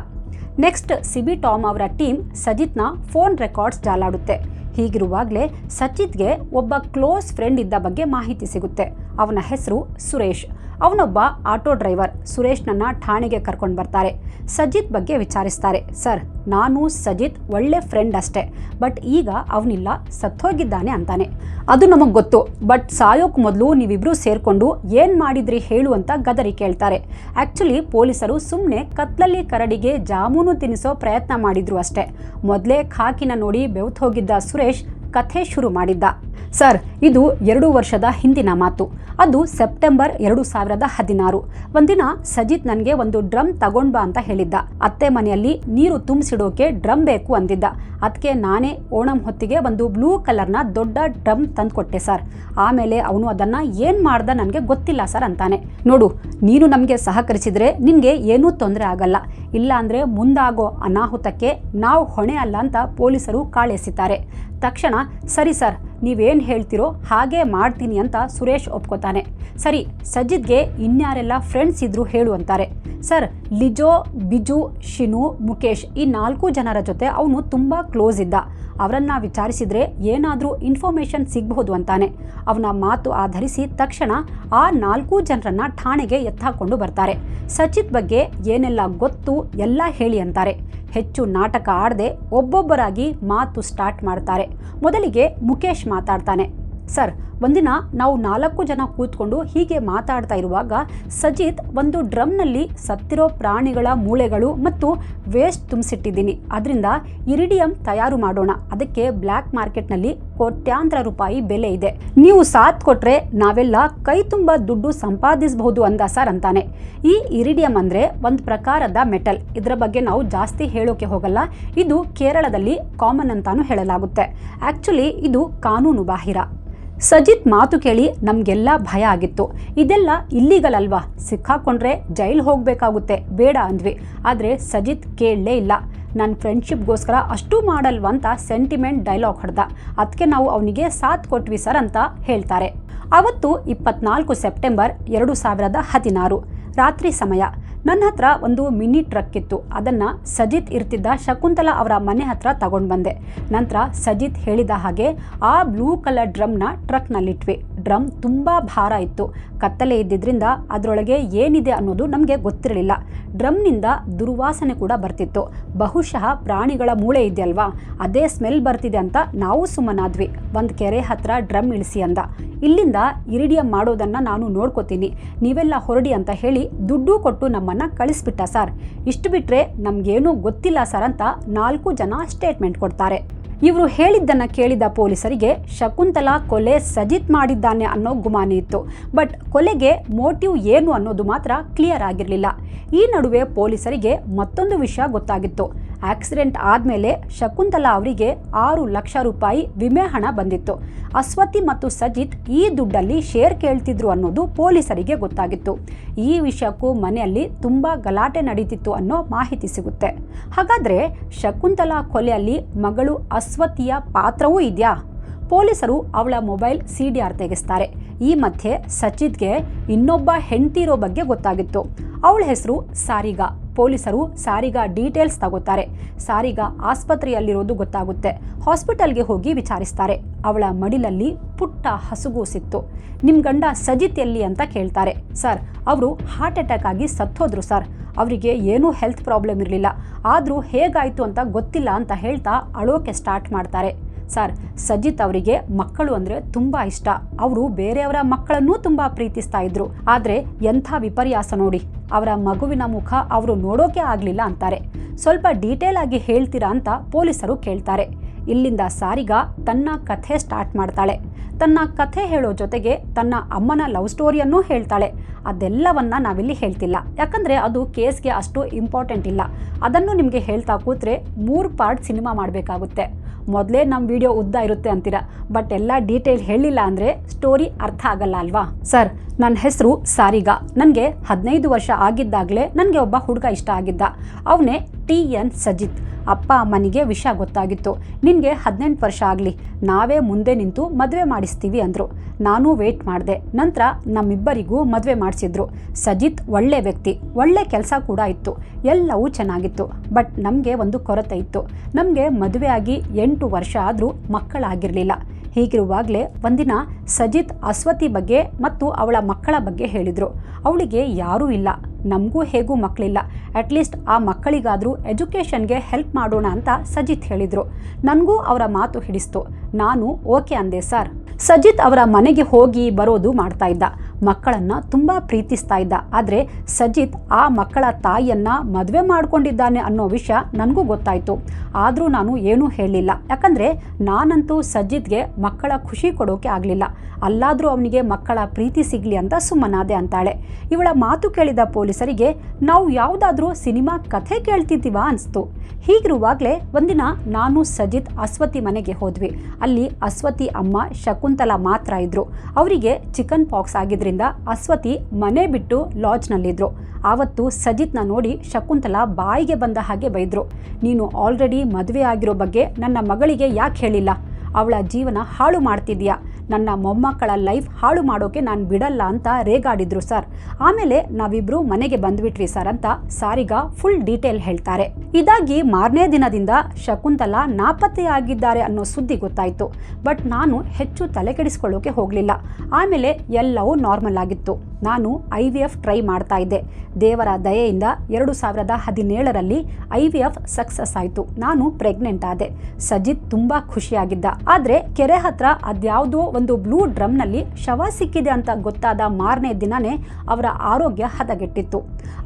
ನೆಕ್ಸ್ಟ್ ಸಿಬಿ ಟಾಮ್ ಅವರ ಟೀಮ್ ಸಜಿತ್ನ ಫೋನ್ ರೆಕಾರ್ಡ್ಸ್ ಜಾಲಾಡುತ್ತೆ. ಹೀಗಿರುವಾಗಲೇ ಸಜಿತ್ಗೆ ಒಬ್ಬ ಕ್ಲೋಸ್ ಫ್ರೆಂಡ್ ಇದ್ದ ಬಗ್ಗೆ ಮಾಹಿತಿ ಸಿಗುತ್ತೆ. ಅವನ ಹೆಸರು ಸುರೇಶ್. ಅವನೊಬ್ಬ ಆಟೋ ಡ್ರೈವರ್. ಸುರೇಶ್ನನ್ನ ಠಾಣೆಗೆ ಕರ್ಕೊಂಡು ಬರ್ತಾರೆ. ಸಜಿತ್ ಬಗ್ಗೆ ವಿಚಾರಿಸ್ತಾರೆ. ಸರ್, ನಾನು ಸಜಿತ್ ಒಳ್ಳೆ ಫ್ರೆಂಡ್ ಅಷ್ಟೇ, ಬಟ್ ಈಗ ಅವನಿಲ್ಲ, ಸತ್ತೋಗಿದ್ದಾನೆ ಅಂತಾನೆ. ಅದು ನಮಗೆ ಗೊತ್ತು, ಬಟ್ ಸಾಯೋಕ್ ಮೊದಲು ನೀವಿಬ್ರು ಸೇರ್ಕೊಂಡು ಏನು ಮಾಡಿದ್ರಿ ಹೇಳು ಅಂತ ಗದರಿ ಕೇಳ್ತಾರೆ. ಆ್ಯಕ್ಚುಲಿ ಪೊಲೀಸರು ಸುಮ್ಮನೆ ಕತ್ಲಲ್ಲಿ ಕರಡಿಗೆ ಜಾಮೂನು ತಿನ್ನಿಸೋ ಪ್ರಯತ್ನ ಮಾಡಿದ್ರು ಅಷ್ಟೇ. ಮೊದಲೇ ಖಾಕಿನ ನೋಡಿ ಬೆವ್ತು ಹೋಗಿದ್ದ ಸುರೇಶ್ ಕಥೆ ಶುರು ಮಾಡಿದ್ದ. ಸರ್, ಇದು 2 ವರ್ಷದ ಹಿಂದಿನ ಮಾತು. ಅದು ಸೆಪ್ಟೆಂಬರ್ 2016. ಒಂದಿನ ಸಜಿತ್ ನನಗೆ ಒಂದು ಡ್ರಮ್ ತಗೊಂಡ್ಬಾ ಅಂತ ಹೇಳಿದ್ದ. ಅತ್ತೆ ಮನೆಯಲ್ಲಿ ನೀರು ತುಂಬಿಸಿಡೋಕೆ ಡ್ರಮ್ ಬೇಕು ಅಂದಿದ್ದ. ಅದಕ್ಕೆ ನಾನೇ ಓಣಂ ಹೊತ್ತಿಗೆ ಒಂದು ಬ್ಲೂ ಕಲರ್ನ ದೊಡ್ಡ ಡ್ರಮ್ ತಂದುಕೊಟ್ಟೆ ಸರ್. ಆಮೇಲೆ ಅವನು ಅದನ್ನು ಏನು ಮಾಡ್ದ ನನಗೆ ಗೊತ್ತಿಲ್ಲ ಸರ್ ಅಂತಾನೆ. ನೋಡು, ನೀನು ನಮಗೆ ಸಹಕರಿಸಿದ್ರೆ ನಿನಗೆ ಏನೂ ತೊಂದರೆ ಆಗಲ್ಲ, ಇಲ್ಲ ಅಂದರೆ ಮುಂದಾಗೋ ಅನಾಹುತಕ್ಕೆ ನಾವು ಹೊಣೆ ಅಲ್ಲ ಅಂತ ಪೊಲೀಸರು ಕಾಳೆಸಿದ್ದಾರೆ. ತಕ್ಷಣ ಸರಿ ಸರ್, ನೀವೇನು ಹೇಳ್ತಿರೋ ಹಾಗೆ ಮಾಡ್ತೀನಿ ಅಂತ ಸುರೇಶ್ ಒಪ್ಕೋತಾನೆ. ಸರಿ, ಸಜಿತ್ಗೆ ಇನ್ಯಾರೆಲ್ಲ ಫ್ರೆಂಡ್ಸ್ ಇದ್ರು ಹೇಳು ಅಂತಾರೆ. ಸರ್, ಲಿಜೋ, ಬಿಜು, ಶಿನು, ಮುಖೇಶ್ ಈ 4 ಜನರ ಜೊತೆ ಅವನು ತುಂಬ ಕ್ಲೋಸ್ ಇದ್ದ. ಅವರನ್ನು ವಿಚಾರಿಸಿದರೆ ಏನಾದರೂ ಇನ್ಫಾರ್ಮೇಷನ್ ಸಿಗಬಹುದು ಅಂತಾನೆ. ಅವನ ಮಾತು ಆಧರಿಸಿ ತಕ್ಷಣ ಆ 4 ಜನರನ್ನು ಠಾಣೆಗೆ ಎತ್ತಾಕೊಂಡು ಬರ್ತಾರೆ. ಸಜಿತ್ ಬಗ್ಗೆ ಏನೆಲ್ಲ ಗೊತ್ತು ಎಲ್ಲ ಹೇಳಿ ಅಂತಾರೆ. ಹೆಚ್ಚು ನಾಟಕ ಆಡದೆ ಒಬ್ಬೊಬ್ಬರಾಗಿ ಮಾತು ಸ್ಟಾರ್ಟ್ ಮಾಡ್ತಾರೆ. ಮೊದಲಿಗೆ ಮುಖೇಶ್ ಮಾತಾಡ್ತಾನೆ. ಸರ್, ಒಂದಿನ ನಾವು 4 ಜನ ಕೂತ್ಕೊಂಡು ಹೀಗೆ ಮಾತಾಡ್ತಾ ಇರುವಾಗ ಸಜಿತ್ ಒಂದು ಡ್ರಮ್ನಲ್ಲಿ ಸತ್ತಿರೋ ಪ್ರಾಣಿಗಳ ಮೂಳೆಗಳು ಮತ್ತು ವೇಸ್ಟ್ ತುಂಬಿಸಿಟ್ಟಿದ್ದೀನಿ, ಅದರಿಂದ ಇರಿಡಿಯಂ ತಯಾರು ಮಾಡೋಣ, ಅದಕ್ಕೆ ಬ್ಲ್ಯಾಕ್ ಮಾರ್ಕೆಟ್ನಲ್ಲಿ ಕೋಟ್ಯಾಂತರ ರೂಪಾಯಿ ಬೆಲೆ ಇದೆ, ನೀವು ಸಾಥ್ ಕೊಟ್ರೆ ನಾವೆಲ್ಲ ಕೈ ತುಂಬ ದುಡ್ಡು ಸಂಪಾದಿಸಬಹುದು ಅಂದ ಸರ್ ಅಂತಾನೆ. ಈ ಇರಿಡಿಯಂ ಅಂದರೆ ಒಂದು ಪ್ರಕಾರದ ಮೆಟಲ್. ಇದರ ಬಗ್ಗೆ ನಾವು ಜಾಸ್ತಿ ಹೇಳೋಕೆ ಹೋಗಲ್ಲ. ಇದು ಕೇರಳದಲ್ಲಿ ಕಾಮನ್ ಅಂತಾನು ಹೇಳಲಾಗುತ್ತೆ. ಆ್ಯಕ್ಚುಲಿ ಇದು ಕಾನೂನು ಬಾಹಿರ. ಸಜಿತ್ ಮಾತು ಕೇಳಿ ನಮಗೆಲ್ಲ ಭಯ ಆಗಿತ್ತು. ಇದೆಲ್ಲ ಇಲ್ಲೀಗಲ್ ಅಲ್ವಾ, ಸಿಕ್ಕಾಕೊಂಡ್ರೆ ಜೈಲು ಹೋಗಬೇಕಾಗುತ್ತೆ, ಬೇಡ ಅಂದ್ವಿ. ಆದರೆ ಸಜಿತ್ ಕೇಳಲೇ ಇಲ್ಲ. ನನ್ನ ಫ್ರೆಂಡ್ಶಿಪ್ಗೋಸ್ಕರ ಅಷ್ಟು ಮಾಡಲ್ವಂತ ಸೆಂಟಿಮೆಂಟ್ ಡೈಲಾಗ್ ಹೊಡೆದ. ಅದಕ್ಕೆ ನಾವು ಅವನಿಗೆ ಸಾಥ್ ಕೊಟ್ವಿ ಸರ್ ಅಂತ ಹೇಳ್ತಾರೆ. ಅವತ್ತು 24 ಸೆಪ್ಟೆಂಬರ್ 2016 ರಾತ್ರಿ ಸಮಯ. ನನ್ನ ಹತ್ರ ಒಂದು ಮಿನಿ ಟ್ರಕ್ ಇತ್ತು. ಅದನ್ನು ಸಜಿತ್ ಇರ್ತಿದ್ದ ಶಕುಂತಲಾ ಅವರ ಮನೆ ಹತ್ರ ತಗೊಂಡು ಬಂದೆ. ನಂತರ ಸಜಿತ್ ಹೇಳಿದ ಹಾಗೆ ಆ ಬ್ಲೂ ಕಲರ್ ಡ್ರಮ್ನ ಟ್ರಕ್ನಲ್ಲಿಟ್ವಿ. ಡ್ರಮ್ ತುಂಬ ಭಾರ ಇತ್ತು. ಕತ್ತಲೆ ಇದ್ದಿದ್ದರಿಂದ ಅದರೊಳಗೆ ಏನಿದೆ ಅನ್ನೋದು ನಮಗೆ ಗೊತ್ತಿರಲಿಲ್ಲ. ಡ್ರಮ್ನಿಂದ ದುರ್ವಾಸನೆ ಕೂಡ ಬರ್ತಿತ್ತು. ಬಹುಶಃ ಪ್ರಾಣಿಗಳ ಮೂಳೆ ಇದೆಯಲ್ವಾ, ಅದೇ ಸ್ಮೆಲ್ ಬರ್ತಿದೆ ಅಂತ ನಾವು ಸುಮ್ಮನಾದ್ವಿ. ಒಂದು ಕೆರೆ ಹತ್ರ ಡ್ರಮ್ ಇಳಿಸಿ ಅಂದ. ಇಲ್ಲಿಂದ ಇರಿಡಿಯಂ ಮಾಡೋದನ್ನು ನಾನು ನೋಡ್ಕೋತೀನಿ, ನೀವೆಲ್ಲ ಹೊರಡಿ ಅಂತ ಹೇಳಿ ದುಡ್ಡು ಕೊಟ್ಟು ನಮ್ಮನ್ನು ಕಳಿಸ್ಬಿಟ್ಟ ಸರ್. ಇಷ್ಟು ಬಿಟ್ಟರೆ ನಮಗೇನೂ ಗೊತ್ತಿಲ್ಲ ಸರ್ ಅಂತ 4 ಜನ ಸ್ಟೇಟ್ಮೆಂಟ್ ಕೊಡ್ತಾರೆ. ಇವರು ಹೇಳಿದ್ದನ್ನು ಕೇಳಿದ ಪೊಲೀಸರಿಗೆ ಶಕುಂತಲಾ ಕೊಲೆ ಸಜಿತ್ ಮಾಡಿದ್ದಾನೆ ಅನ್ನೋ ಗುಮಾನಿ ಇತ್ತು. ಬಟ್ ಕೊಲೆಗೆ ಮೋಟಿವ್ ಏನು ಅನ್ನೋದು ಮಾತ್ರ ಕ್ಲಿಯರ್ ಆಗಿರಲಿಲ್ಲ. ಈ ನಡುವೆ ಪೊಲೀಸರಿಗೆ ಮತ್ತೊಂದು ವಿಷಯ ಗೊತ್ತಾಗಿತ್ತು. ಆಕ್ಸಿಡೆಂಟ್ ಆದಮೇಲೆ ಶಕುಂತಲಾ ಅವರಿಗೆ 6 ಲಕ್ಷ ರೂಪಾಯಿ ವಿಮೆ ಹಣ ಬಂದಿತ್ತು. ಅಸ್ವತಿ ಮತ್ತು ಸಜಿತ್ ಈ ದುಡ್ಡಲ್ಲಿ ಶೇರ್ ಕೇಳ್ತಿದ್ರು ಅನ್ನೋದು ಪೊಲೀಸರಿಗೆ ಗೊತ್ತಾಗಿತ್ತು. ಈ ವಿಷಯಕ್ಕೂ ಮನೆಯಲ್ಲಿ ತುಂಬ ಗಲಾಟೆ ನಡೀತಿತ್ತು ಅನ್ನೋ ಮಾಹಿತಿ ಸಿಗುತ್ತೆ. ಹಾಗಾದರೆ ಶಕುಂತಲಾ ಕೊಲೆಯಲ್ಲಿ ಮಗಳು ಅಸ್ವತಿಯ ಪಾತ್ರವೂ ಇದೆಯಾ? ಪೊಲೀಸರು ಅವಳ ಮೊಬೈಲ್ CDR ತೆಗೆಸ್ತಾರೆ. ಈ ಮಧ್ಯೆ ಸಜಿತ್ಗೆ ಇನ್ನೊಬ್ಬ ಹೆಂಡತಿರೋ ಬಗ್ಗೆ ಗೊತ್ತಾಗಿತ್ತು. ಅವಳ ಹೆಸರು ಸಾರಿಗಾ. ಪೊಲೀಸರು ಸಾರಿಗಾ ಡೀಟೇಲ್ಸ್ ತಗೋತಾರೆ. ಸಾರಿಗಾ ಆಸ್ಪತ್ರೆಯಲ್ಲಿರೋದು ಗೊತ್ತಾಗುತ್ತೆ. ಹಾಸ್ಪಿಟಲ್ಗೆ ಹೋಗಿ ವಿಚಾರಿಸ್ತಾರೆ. ಅವಳ ಮಡಿಲಲ್ಲಿ ಪುಟ್ಟ ಹಸುಗೂಸಿತ್ತು. ನಿಮ್ಮ ಗಂಡ ಸಜಿತ್ ಎಲ್ಲಿ ಅಂತ ಕೇಳ್ತಾರೆ. ಸರ್, ಅವರು ಹಾರ್ಟ್ ಅಟ್ಯಾಕ್ ಆಗಿ ಸತ್ತೋದ್ರು ಸರ್. ಅವರಿಗೆ ಏನೂ ಹೆಲ್ತ್ ಪ್ರಾಬ್ಲಮ್ ಇರಲಿಲ್ಲ, ಆದರೂ ಹೇಗಾಯಿತು ಅಂತ ಗೊತ್ತಿಲ್ಲ ಅಂತ ಹೇಳ್ತಾ ಅಳೋಕೆ ಸ್ಟಾರ್ಟ್ ಮಾಡ್ತಾರೆ. ಸರ್, ಸಜಿತ್ ಅವರಿಗೆ ಮಕ್ಕಳು ಅಂದರೆ ತುಂಬ ಇಷ್ಟ. ಅವರು ಬೇರೆಯವರ ಮಕ್ಕಳನ್ನೂ ತುಂಬ ಪ್ರೀತಿಸ್ತಾ ಇದ್ರು. ಆದರೆ ಎಂಥ ವಿಪರ್ಯಾಸ ನೋಡಿ, ಅವರ ಮಗುವಿನ ಮುಖ ಅವರು ನೋಡೋಕೆ ಆಗಲಿಲ್ಲ ಅಂತಾರೆ. ಸ್ವಲ್ಪ ಡೀಟೇಲ್ ಆಗಿ ಹೇಳ್ತೀರಾ ಅಂತ ಪೊಲೀಸರು ಕೇಳ್ತಾರೆ. ಇಲ್ಲಿಂದ ಸಾರಿಗಾ ತನ್ನ ಕಥೆ ಸ್ಟಾರ್ಟ್ ಮಾಡ್ತಾಳೆ. ತನ್ನ ಕಥೆ ಹೇಳೋ ಜೊತೆಗೆ ತನ್ನ ಅಮ್ಮನ ಲವ್ ಸ್ಟೋರಿಯನ್ನೂ ಹೇಳ್ತಾಳೆ. ಅದೆಲ್ಲವನ್ನ ನಾವಿಲ್ಲಿ ಹೇಳ್ತಿಲ್ಲ, ಯಾಕಂದರೆ ಅದು ಕೇಸ್ಗೆ ಅಷ್ಟು ಇಂಪಾರ್ಟೆಂಟ್ ಇಲ್ಲ. ಅದನ್ನು ನಿಮಗೆ ಹೇಳ್ತಾ ಕೂತ್ರೆ 3 ಪಾರ್ಟ್ ಸಿನಿಮಾ ಮಾಡಬೇಕಾಗುತ್ತೆ. ಮೊದಲೇ ನಮ್ಮ ವಿಡಿಯೋ ಉದ್ದ ಇರುತ್ತೆ ಅಂತೀರ, ಬಟ್ ಎಲ್ಲ ಡೀಟೇಲ್ ಹೇಳಿಲ್ಲ ಅಂದರೆ ಸ್ಟೋರಿ ಅರ್ಥ ಆಗಲ್ಲ ಅಲ್ವಾ? ಸರ್, ನನ್ನ ಹೆಸರು ಸಾರಿಗಾ. ನನಗೆ 15 ವರ್ಷ ಆಗಿದ್ದಾಗಲೇ ನನಗೆ ಒಬ್ಬ ಹುಡುಗ ಇಷ್ಟ ಆಗಿದ್ದ. ಅವನೇ TN ಸಜಿತ್. ಅಪ್ಪ ಅಮ್ಮನಿಗೆ ವಿಷಯ ಗೊತ್ತಾಗಿತ್ತು. ನಿನಗೆ 18 ವರ್ಷ ಆಗಲಿ, ನಾವೇ ಮುಂದೆ ನಿಂತು ಮದುವೆ ಮಾಡಿಸ್ತೀವಿ ಅಂದರು. ನಾನು ವೇಟ್ ಮಾಡಿದೆ. ನಂತರ ನಮ್ಮಿಬ್ಬರಿಗೂ ಮದುವೆ ಮಾಡಿಸಿದ್ರು. ಸಜಿತ್ ಒಳ್ಳೆ ವ್ಯಕ್ತಿ, ಒಳ್ಳೆ ಕೆಲಸ ಕೂಡ ಇತ್ತು, ಎಲ್ಲವೂ ಚೆನ್ನಾಗಿತ್ತು. ಬಟ್ ನಮಗೆ ಒಂದು ಕೊರತೆ ಇತ್ತು. ನಮಗೆ ಮದುವೆ ಆಗಿ 8 ವರ್ಷ ಆದರೂ ಮಕ್ಕಳಾಗಿರಲಿಲ್ಲ. ಹೀಗಿರುವಾಗಲೇ ಒಂದಿನ ಸಜಿತ್ ಅಸ್ವತಿ ಬಗ್ಗೆ ಮತ್ತು ಅವಳ ಮಕ್ಕಳ ಬಗ್ಗೆ ಹೇಳಿದರು. ಅವಳಿಗೆ ಯಾರೂ ಇಲ್ಲ, ನಮಗೂ ಹೇಗೂ ಮಕ್ಕಳಿಲ್ಲ, ಅಟ್ಲೀಸ್ಟ್ ಆ ಮಕ್ಕಳಿಗಾದರೂ ಎಜುಕೇಷನ್ಗೆ ಹೆಲ್ಪ್ ಮಾಡೋಣ ಅಂತ ಸಜಿತ್ ಹೇಳಿದರು. ನನಗೂ ಅವರ ಮಾತು ಹಿಡಿಸ್ತು. ನಾನು ಓಕೆ ಅಂದೆ ಸರ್. ಸಜಿತ್ ಅವರ ಮನೆಗೆ ಹೋಗಿ ಬರೋದು ಮಾಡ್ತಾ ಇದ್ದ. ಮಕ್ಕಳನ್ನು ತುಂಬ ಪ್ರೀತಿಸ್ತಾ ಇದ್ದ. ಆದರೆ ಸಜಿತ್ ಆ ಮಕ್ಕಳ ತಾಯಿಯನ್ನು ಮದುವೆ ಮಾಡ್ಕೊಂಡಿದ್ದಾನೆ ಅನ್ನೋ ವಿಷಯ ನನಗೂ ಗೊತ್ತಾಯಿತು. ಆದರೂ ನಾನು ಏನೂ ಹೇಳಲಿಲ್ಲ. ಯಾಕಂದರೆ ನಾನಂತೂ ಸಜಿತ್ಗೆ ಮಕ್ಕಳ ಖುಷಿ ಕೊಡೋಕೆ ಆಗಲಿಲ್ಲ. ಅಲ್ಲಾದರೂ ಅವನಿಗೆ ಮಕ್ಕಳ ಪ್ರೀತಿ ಸಿಗಲಿ ಅಂತ ಸುಮ್ಮನಾದೆ ಅಂತಾಳೆ. ಇವಳ ಮಾತು ಕೇಳಿದ ಪೊಲೀಸರಿಗೆ ನಾವು ಯಾವುದಾದ್ರೂ ಸಿನಿಮಾ ಕಥೆ ಕೇಳ್ತಿದ್ದೀವಾ ಅನಿಸ್ತು. ಹೀಗಿರುವಾಗಲೇ ಒಂದಿನ ನಾನು ಸಜಿತ್ ಅಸ್ವತಿ ಮನೆಗೆ ಹೋದ್ವಿ. ಅಲ್ಲಿ ಅಸ್ವತಿ ಅಮ್ಮ ಶಕುಂತಲಾ ಮಾತ್ರ ಇದ್ರು. ಅವರಿಗೆ ಚಿಕನ್ ಪಾಕ್ಸ್ ಆಗಿದ್ರಿಂದ ಅಸ್ವತಿ ಮನೆ ಬಿಟ್ಟು ಲಾಡ್ಜ್ನಲ್ಲಿದ್ದರು. ಆವತ್ತು ಸಜಿತ್ನ ನೋಡಿ ಶಕುಂತಲಾ ಬಾಯಿಗೆ ಬಂದ ಹಾಗೆ ಬೈದರು. ನೀನು ಆಲ್ರೆಡಿ ಮದುವೆ ಆಗಿರೋ ಬಗ್ಗೆ ನನ್ನ ಮಗಳಿಗೆ ಯಾಕೆ ಹೇಳಿಲ್ಲ? ಅವಳ ಜೀವನ ಹಾಳು ಮಾಡ್ತಿದ್ಯಾ, ನನ್ನ ಮೊಮ್ಮಕ್ಕಳ ಲೈಫ್ ಹಾಳು ಮಾಡೋಕೆ ನಾನು ಬಿಡಲ್ಲ ಅಂತ ರೇಗಾಡಿದ್ರು ಸರ್. ಆಮೇಲೆ ನಾವಿಬ್ರು ಮನೆಗೆ ಬಂದ್ಬಿಟ್ವಿ ಸರ್ ಅಂತ ಸಾರಿಗಾ ಫುಲ್ ಡೀಟೇಲ್ ಹೇಳ್ತಾರೆ. ಇದಾಗಿ ಮಾರನೇ ದಿನದಿಂದ ಶಕುಂತಲಾ ನಾಪತ್ತೆಯಾಗಿದ್ದಾರೆ ಅನ್ನೋ ಸುದ್ದಿ ಗೊತ್ತಾಯಿತು. ಬಟ್ ನಾನು ಹೆಚ್ಚು ತಲೆ ಕೆಡಿಸ್ಕೊಳ್ಳೋಕೆ ಹೋಗಲಿಲ್ಲ. ಆಮೇಲೆ ಎಲ್ಲವೂ ನಾರ್ಮಲ್ ಆಗಿತ್ತು. ನಾನು IVF ಟ್ರೈ ಮಾಡ್ತಾ ಇದ್ದೆ. ದೇವರ ದಯೆಯಿಂದ 2017ರಲ್ಲಿ IVF ಸಕ್ಸಸ್ ಆಯಿತು. ನಾನು ಪ್ರೆಗ್ನೆಂಟ್ ಆದೆ. ಸಜಿತ್ ತುಂಬ ಖುಷಿಯಾಗಿದ್ದ. ಆದರೆ ಕೆರೆ ಹತ್ರ ಅದ್ಯಾವುದೋ ಒಂದು ಬ್ಲೂ ಡ್ರಮ್ನಲ್ಲಿ ಶವ ಸಿಕ್ಕಿದೆ ಅಂತ ಗೊತ್ತಾದ ಮಾರನೇ ದಿನನೇ ಅವರ ಆರೋಗ್ಯ ಹದಗೆಟ್ಟಿತ್ತು.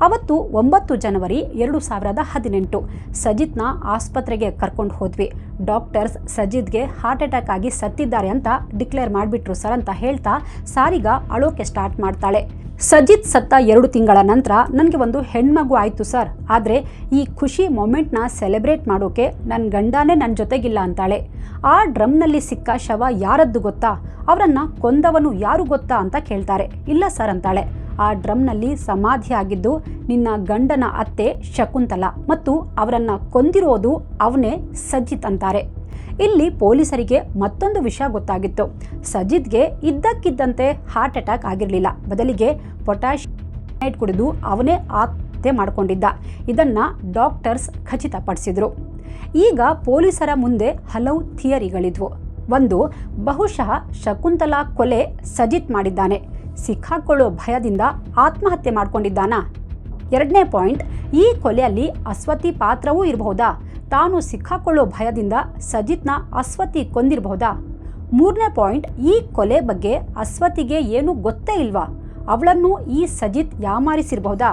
ಅವತ್ತು 9 ಜನವರಿ 2018 ಸಜಿತ್ನ ಆಸ್ಪತ್ರೆಗೆ ಕರ್ಕೊಂಡು ಹೋದ್ವಿ. ಡಾಕ್ಟರ್ಸ್ ಸಜಿತ್ಗೆ ಹಾರ್ಟ್ ಅಟ್ಯಾಕ್ ಆಗಿ ಸತ್ತಿದ್ದಾರೆ ಅಂತ ಡಿಕ್ಲೇರ್ ಮಾಡಿಬಿಟ್ರು ಸರ್ ಅಂತ ಹೇಳ್ತಾ ಸಾರಿಗಾ ಅಳೋಕೆ ಸ್ಟಾರ್ಟ್ ಮಾಡ್ತಾಳೆ. ಸಜಿತ್ ಸತ್ತ 2 ತಿಂಗಳ ನಂತರ ನನಗೆ ಒಂದು ಹೆಣ್ಮಗು ಆಯಿತು ಸರ್. ಆದರೆ ಈ ಖುಷಿ ಮೊಮೆಂಟ್ನ ಸೆಲೆಬ್ರೇಟ್ ಮಾಡೋಕೆ ನನ್ನ ಗಂಡನೇ ನನ್ನ ಜೊತೆಗಿಲ್ಲ ಅಂತಾಳೆ. ಆ ಡ್ರಮ್ನಲ್ಲಿ ಸಿಕ್ಕ ಶವ ಯಾರದ್ದು ಗೊತ್ತಾ? ಅವರನ್ನು ಕೊಂದವನು ಯಾರು ಗೊತ್ತಾ ಅಂತ ಕೇಳ್ತಾರೆ. ಇಲ್ಲ ಸರ್ ಅಂತಾಳೆ. ಆ ಡ್ರಮ್ನಲ್ಲಿ ಸಮಾಧಿ ಆಗಿದ್ದು ನಿನ್ನ ಗಂಡನ ಅತ್ತೆ ಶಕುಂತಲಾ ಮತ್ತು ಅವರನ್ನು ಕೊಂದಿರೋದು ಅವನೇ ಸಜಿತ್ ಅಂತಾರೆ. ಇಲ್ಲಿ ಪೊಲೀಸರಿಗೆ ಮತ್ತೊಂದು ವಿಷಯ ಗೊತ್ತಾಗಿತ್ತು. ಸಜಿತ್ಗೆ ಇದ್ದಕ್ಕಿದ್ದಂತೆ ಹಾರ್ಟ್ ಅಟ್ಯಾಕ್ ಆಗಿರಲಿಲ್ಲ. ಬದಲಿಗೆ ಪೊಟ್ಯಾಷಿಯಂ ಕುಡಿದು ಅವನೇ ಆತ್ಮಹತ್ಯೆ ಮಾಡಿಕೊಂಡಿದ್ದ. ಇದನ್ನು ಡಾಕ್ಟರ್ಸ್ ಖಚಿತಪಡಿಸಿದರು. ಈಗ ಪೊಲೀಸರ ಮುಂದೆ ಹಲವು ಥಿಯರಿಗಳಿದ್ವು. ಒಂದು, ಬಹುಶಃ ಶಕುಂತಲಾ ಕೊಲೆ ಸಜಿತ್ ಮಾಡಿದ್ದಾನೆ, ಸಿಕ್ಕಾಕೊಳ್ಳೋ ಭಯದಿಂದ ಆತ್ಮಹತ್ಯೆ ಮಾಡಿಕೊಂಡಿದ್ದಾನಾ? 2ನೇ ಪಾಯಿಂಟ್, ಈ ಕೊಲೆಯಲ್ಲಿ ಅಸ್ವತಿ ಪಾತ್ರವೂ ಇರಬಹುದಾ? ತಾನು ಸಿಕ್ಕಾಕೊಳ್ಳೋ ಭಯದಿಂದ ಸಜಿತ್ನ ಅಸ್ವತಿ ಕೊಂದಿರಬಹುದಾ? 3ನೇ ಪಾಯಿಂಟ್, ಈ ಕೊಲೆ ಬಗ್ಗೆ ಅಸ್ವತಿಗೆ ಏನೂ ಗೊತ್ತೇ ಇಲ್ವಾ? ಅವಳನ್ನು ಈ ಸಜಿತ್ ಯಾಮಾರಿಸಿರಬಹುದಾ?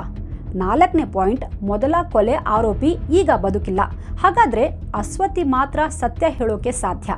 4ನೇ ಪಾಯಿಂಟ್, ಮೊದಲ ಕೊಲೆ ಆರೋಪಿ ಈಗ ಬದುಕಿಲ್ಲ. ಹಾಗಾದರೆ ಅಸ್ವತಿ ಮಾತ್ರ ಸತ್ಯ ಹೇಳೋಕೆ ಸಾಧ್ಯ.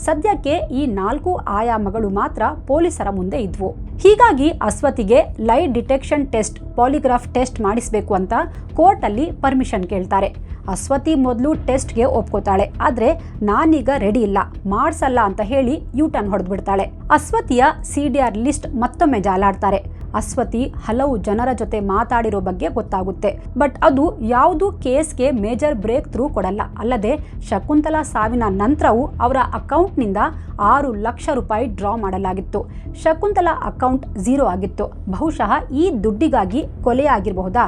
ಸದ್ಯಕ್ಕೆ ಈ 4 ಆಯಾಮಗಳು ಮಾತ್ರ ಪೊಲೀಸರ ಮುಂದೆ ಇದ್ವು. ಹೀಗಾಗಿ ಅಸ್ವತಿಗೆ ಲೈ ಡಿಟೆಕ್ಷನ್ ಟೆಸ್ಟ್, ಪಾಲಿಗ್ರಾಫ್ ಟೆಸ್ಟ್ ಮಾಡಿಸಬೇಕು ಅಂತ ಕೋರ್ಟಲ್ಲಿ ಪರ್ಮಿಷನ್ ಕೇಳ್ತಾರೆ. ಅಸ್ವತಿ ಮೊದಲು ಟೆಸ್ಟ್ಗೆ ಒಪ್ಕೋತಾಳೆ. ಆದರೆ ನಾನೀಗ ರೆಡಿ ಇಲ್ಲ, ಮಾಡಿಸಲ್ಲ ಅಂತ ಹೇಳಿ ಯೂಟರ್ನ್ ಹೊಡೆದ್ಬಿಡ್ತಾಳೆ. ಅಸ್ವತಿಯ CDR ಲಿಸ್ಟ್ ಮತ್ತೊಮ್ಮೆ ಜಾಲಾಡ್ತಾರೆ. ಅಸ್ವತಿ ಹಲವು ಜನರ ಜೊತೆ ಮಾತಾಡಿರೋ ಬಗ್ಗೆ ಗೊತ್ತಾಗುತ್ತೆ. ಬಟ್ ಅದು ಯಾವುದು ಕೇಸ್ಗೆ ಮೇಜರ್ ಬ್ರೇಕ್ ಥ್ರೂ ಕೊಡಲ್ಲ. ಅಲ್ಲದೆ ಶಕುಂತಲಾ ಸಾವಿನ ನಂತರವೂ ಅವರ ಅಕೌಂಟ್ನಿಂದ 6 ಲಕ್ಷ ರೂಪಾಯಿ ಡ್ರಾ ಮಾಡಲಾಗಿತ್ತು. ಶಕುಂತಲಾ ಅಕೌಂಟ್ 0 ಆಗಿತ್ತು. ಬಹುಶಃ ಈ ದುಡ್ಡಿಗಾಗಿ ಕೊಲೆಯಾಗಿರಬಹುದಾ?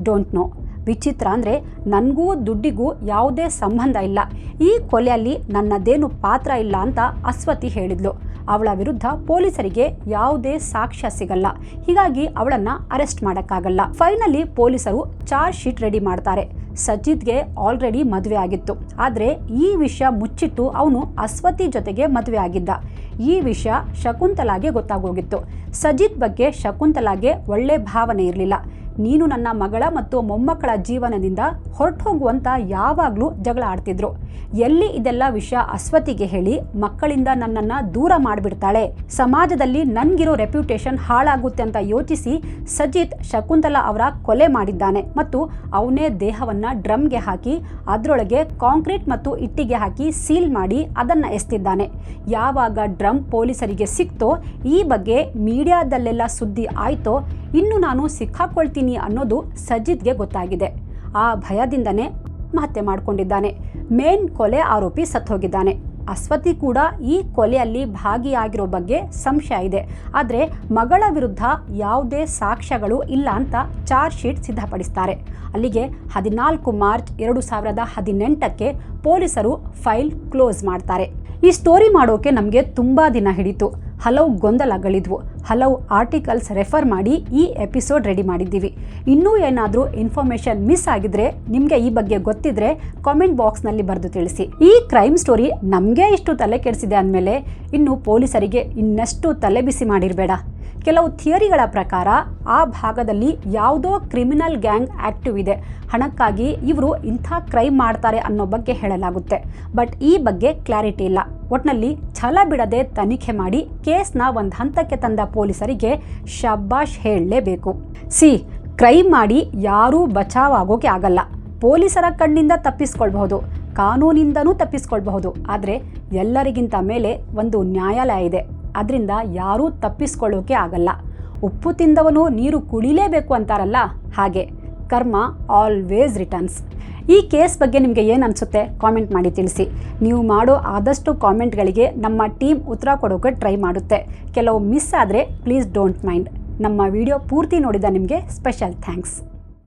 Don't know. ವಿಚಿತ್ರ ಅಂದರೆ ನನಗೂ ದುಡ್ಡಿಗೂ ಯಾವುದೇ ಸಂಬಂಧ ಇಲ್ಲ, ಈ ಕೊಲೆಯಲ್ಲಿ ನನ್ನದೇನು ಪಾತ್ರ ಇಲ್ಲ ಅಂತ ಅಸ್ವತಿ ಹೇಳಿದ್ಲು. ಅವಳ ವಿರುದ್ಧ ಪೊಲೀಸರಿಗೆ ಯಾವುದೇ ಸಾಕ್ಷ್ಯ ಸಿಗಲ್ಲ. ಹೀಗಾಗಿ ಅವಳನ್ನು ಅರೆಸ್ಟ್ ಮಾಡೋಕ್ಕಾಗಲ್ಲ. ಫೈನಲಿ ಪೊಲೀಸರು ಚಾರ್ಜ್ ಶೀಟ್ ರೆಡಿ ಮಾಡ್ತಾರೆ. ಸಜಿತ್ಗೆ ಆಲ್ರೆಡಿ ಮದುವೆ ಆಗಿತ್ತು. ಆದರೆ ಈ ವಿಷಯ ಮುಚ್ಚಿಟ್ಟು ಅವನು ಅಸ್ವತಿ ಜೊತೆಗೆ ಮದುವೆ ಆಗಿದ್ದ. ಈ ವಿಷಯ ಶಕುಂತಲಾಗೆ ಗೊತ್ತಾಗೋಗಿತ್ತು. ಸಜಿತ್ ಬಗ್ಗೆ ಶಕುಂತಲಾಗೆ ಒಳ್ಳೆ ಭಾವನೆ ಇರಲಿಲ್ಲ. ನೀನು ನನ್ನ ಮಗಳ ಮತ್ತು ಮೊಮ್ಮಕ್ಕಳ ಜೀವನದಿಂದ ಹೊರಟು ಹೋಗುವಂತ ಯಾವಾಗಲೂ ಜಗಳ ಆಡ್ತಿದ್ರು. ಎಲ್ಲಿ ಇದೆಲ್ಲ ವಿಷಯ ಅಸ್ವತಿಗೆ ಹೇಳಿ ಮಕ್ಕಳಿಂದ ನನ್ನನ್ನು ದೂರ ಮಾಡಿಬಿಡ್ತಾಳೆ, ಸಮಾಜದಲ್ಲಿ ನನ್ಗಿರೋ ರೆಪ್ಯುಟೇಷನ್ ಹಾಳಾಗುತ್ತೆ ಅಂತ ಯೋಚಿಸಿ ಸಜಿತ್ ಶಕುಂತಲಾ ಅವರ ಕೊಲೆ ಮಾಡಿದ್ದಾನೆ ಮತ್ತು ಅವನೇ ದೇಹವನ್ನು ಡ್ರಮ್ಗೆ ಹಾಕಿ ಅದರೊಳಗೆ ಕಾಂಕ್ರೀಟ್ ಮತ್ತು ಇಟ್ಟಿಗೆ ಹಾಕಿ ಸೀಲ್ ಮಾಡಿ ಅದನ್ನು ಎಸ್ತಿದ್ದಾನೆ. ಯಾವಾಗ ಡ್ರಮ್ ಪೊಲೀಸರಿಗೆ ಸಿಕ್ತೋ, ಈ ಬಗ್ಗೆ ಮೀಡಿಯಾದಲ್ಲೆಲ್ಲ ಸುದ್ದಿ ಆಯ್ತೋ, ಇನ್ನು ನಾನು ಸಿಕ್ಕಾಕೊಳ್ತೀನಿ ಅನ್ನೋದು ಸಜಿತ್ಗೆ ಗೊತ್ತಾಗಿದೆ. ಆ ಭಯದಿಂದನೇ ಆತ್ಮಹತ್ಯೆ ಮಾಡಿಕೊಂಡಿದ್ದಾನೆ. ಮೇನ್ ಕೊಲೆ ಆರೋಪಿ ಸತ್ತೋಗಿದ್ದಾನೆ. ಅಸ್ವತಿ ಕೂಡ ಈ ಕೊಲೆಯಲ್ಲಿ ಭಾಗಿಯಾಗಿರೋ ಬಗ್ಗೆ ಸಂಶಯ ಇದೆ. ಆದರೆ ಮಗಳ ವಿರುದ್ಧ ಯಾವುದೇ ಸಾಕ್ಷ್ಯಗಳು ಇಲ್ಲ ಅಂತ ಚಾರ್ಜ್ ಶೀಟ್ ಸಿದ್ಧಪಡಿಸ್ತಾರೆ. ಅಲ್ಲಿಗೆ 14 ಮಾರ್ಚ್ 2018ಕ್ಕೆ ಪೊಲೀಸರು ಫೈಲ್ ಕ್ಲೋಸ್ ಮಾಡ್ತಾರೆ. ಈ ಸ್ಟೋರಿ ಮಾಡೋಕೆ ನಮಗೆ ತುಂಬ ದಿನ ಹಿಡಿತು. ಹಲವು ಗೊಂದಲಗಳಿದ್ವು. ಹಲವು ಆರ್ಟಿಕಲ್ಸ್ ರೆಫರ್ ಮಾಡಿ ಈ ಎಪಿಸೋಡ್ ರೆಡಿ ಮಾಡಿದ್ದೀವಿ. ಇನ್ನೂ ಏನಾದರೂ ಇನ್ಫಾರ್ಮೇಷನ್ ಮಿಸ್ ಆಗಿದ್ರೆ, ನಿಮಗೆ ಈ ಬಗ್ಗೆ ಗೊತ್ತಿದ್ರೆ ಕಾಮೆಂಟ್ ಬಾಕ್ಸ್ನಲ್ಲಿ ಬರೆದು ತಿಳಿಸಿ. ಈ ಕ್ರೈಮ್ ಸ್ಟೋರಿ ನಮಗೆ ಇಷ್ಟು ತಲೆ ಕೆಡಿಸಿದೆ ಅಂದಮೇಲೆ ಇನ್ನು ಪೊಲೀಸರಿಗೆ ಇನ್ನಷ್ಟು ತಲೆ ಬಿಸಿ ಮಾಡಿರಬೇಡ. ಕೆಲವು ಥಿಯರಿಗಳ ಪ್ರಕಾರ ಆ ಭಾಗದಲ್ಲಿ ಯಾವುದೋ ಕ್ರಿಮಿನಲ್ ಗ್ಯಾಂಗ್ ಆಕ್ಟಿವ್ ಇದೆ. ಹಣಕ್ಕಾಗಿ ಇವರು ಇಂಥ ಕ್ರೈಮ್ ಮಾಡ್ತಾರೆ ಅನ್ನೋ ಬಗ್ಗೆ ಹೇಳಲಾಗುತ್ತೆ. ಬಟ್ ಈ ಬಗ್ಗೆ ಕ್ಲಾರಿಟಿ ಇಲ್ಲ. ಒಟ್ನಲ್ಲಿ ಛಲ ಬಿಡದೆ ತನಿಖೆ ಮಾಡಿ ಕೇಸ್ನ ಒಂದು ಹಂತಕ್ಕೆ ತಂದ ಪೊಲೀಸರಿಗೆ ಶಬ್ಬಾಷ್ ಹೇಳಲೇಬೇಕು. ಕ್ರೈಮ್ ಮಾಡಿ ಯಾರೂ ಬಚಾವ್ ಆಗೋಕೆ ಆಗಲ್ಲ. ಪೊಲೀಸರ ಕಣ್ಣಿಂದ ತಪ್ಪಿಸ್ಕೊಳ್ಬಹುದು, ಕಾನೂನಿಂದನೂ ತಪ್ಪಿಸ್ಕೊಳ್ಬಹುದು. ಆದರೆ ಎಲ್ಲರಿಗಿಂತ ಮೇಲೆ ಒಂದು ನ್ಯಾಯಾಲಯ ಇದೆ. ಅದರಿಂದ ಯಾರೂ ತಪ್ಪಿಸ್ಕೊಳ್ಳೋಕೆ ಆಗಲ್ಲ. ಉಪ್ಪು ತಿಂದವನು ನೀರು ಕುಡಿಲೇಬೇಕು ಅಂತಾರಲ್ಲ, ಹಾಗೆ ಕರ್ಮ ಆಲ್ವೇಸ್ ರಿಟರ್ನ್ಸ್. ಈ ಕೇಸ್ ಬಗ್ಗೆ ನಿಮಗೆ ಏನು ಅನಿಸುತ್ತೆ ಕಾಮೆಂಟ್ ಮಾಡಿ ತಿಳಿಸಿ. ನೀವು ಮಾಡೋ ಆದಷ್ಟು ಕಾಮೆಂಟ್ಗಳಿಗೆ ನಮ್ಮ ಟೀಮ್ ಉತ್ತರ ಕೊಡೋಕೆ ಟ್ರೈ ಮಾಡುತ್ತೆ. ಕೆಲವು ಮಿಸ್ ಆದರೆ ಪ್ಲೀಸ್ ಡೋಂಟ್ ಮೈಂಡ್. ನಮ್ಮ ವಿಡಿಯೋ ಪೂರ್ತಿ ನೋಡಿದ ನಿಮಗೆ ಸ್ಪೆಷಲ್ ಥ್ಯಾಂಕ್ಸ್.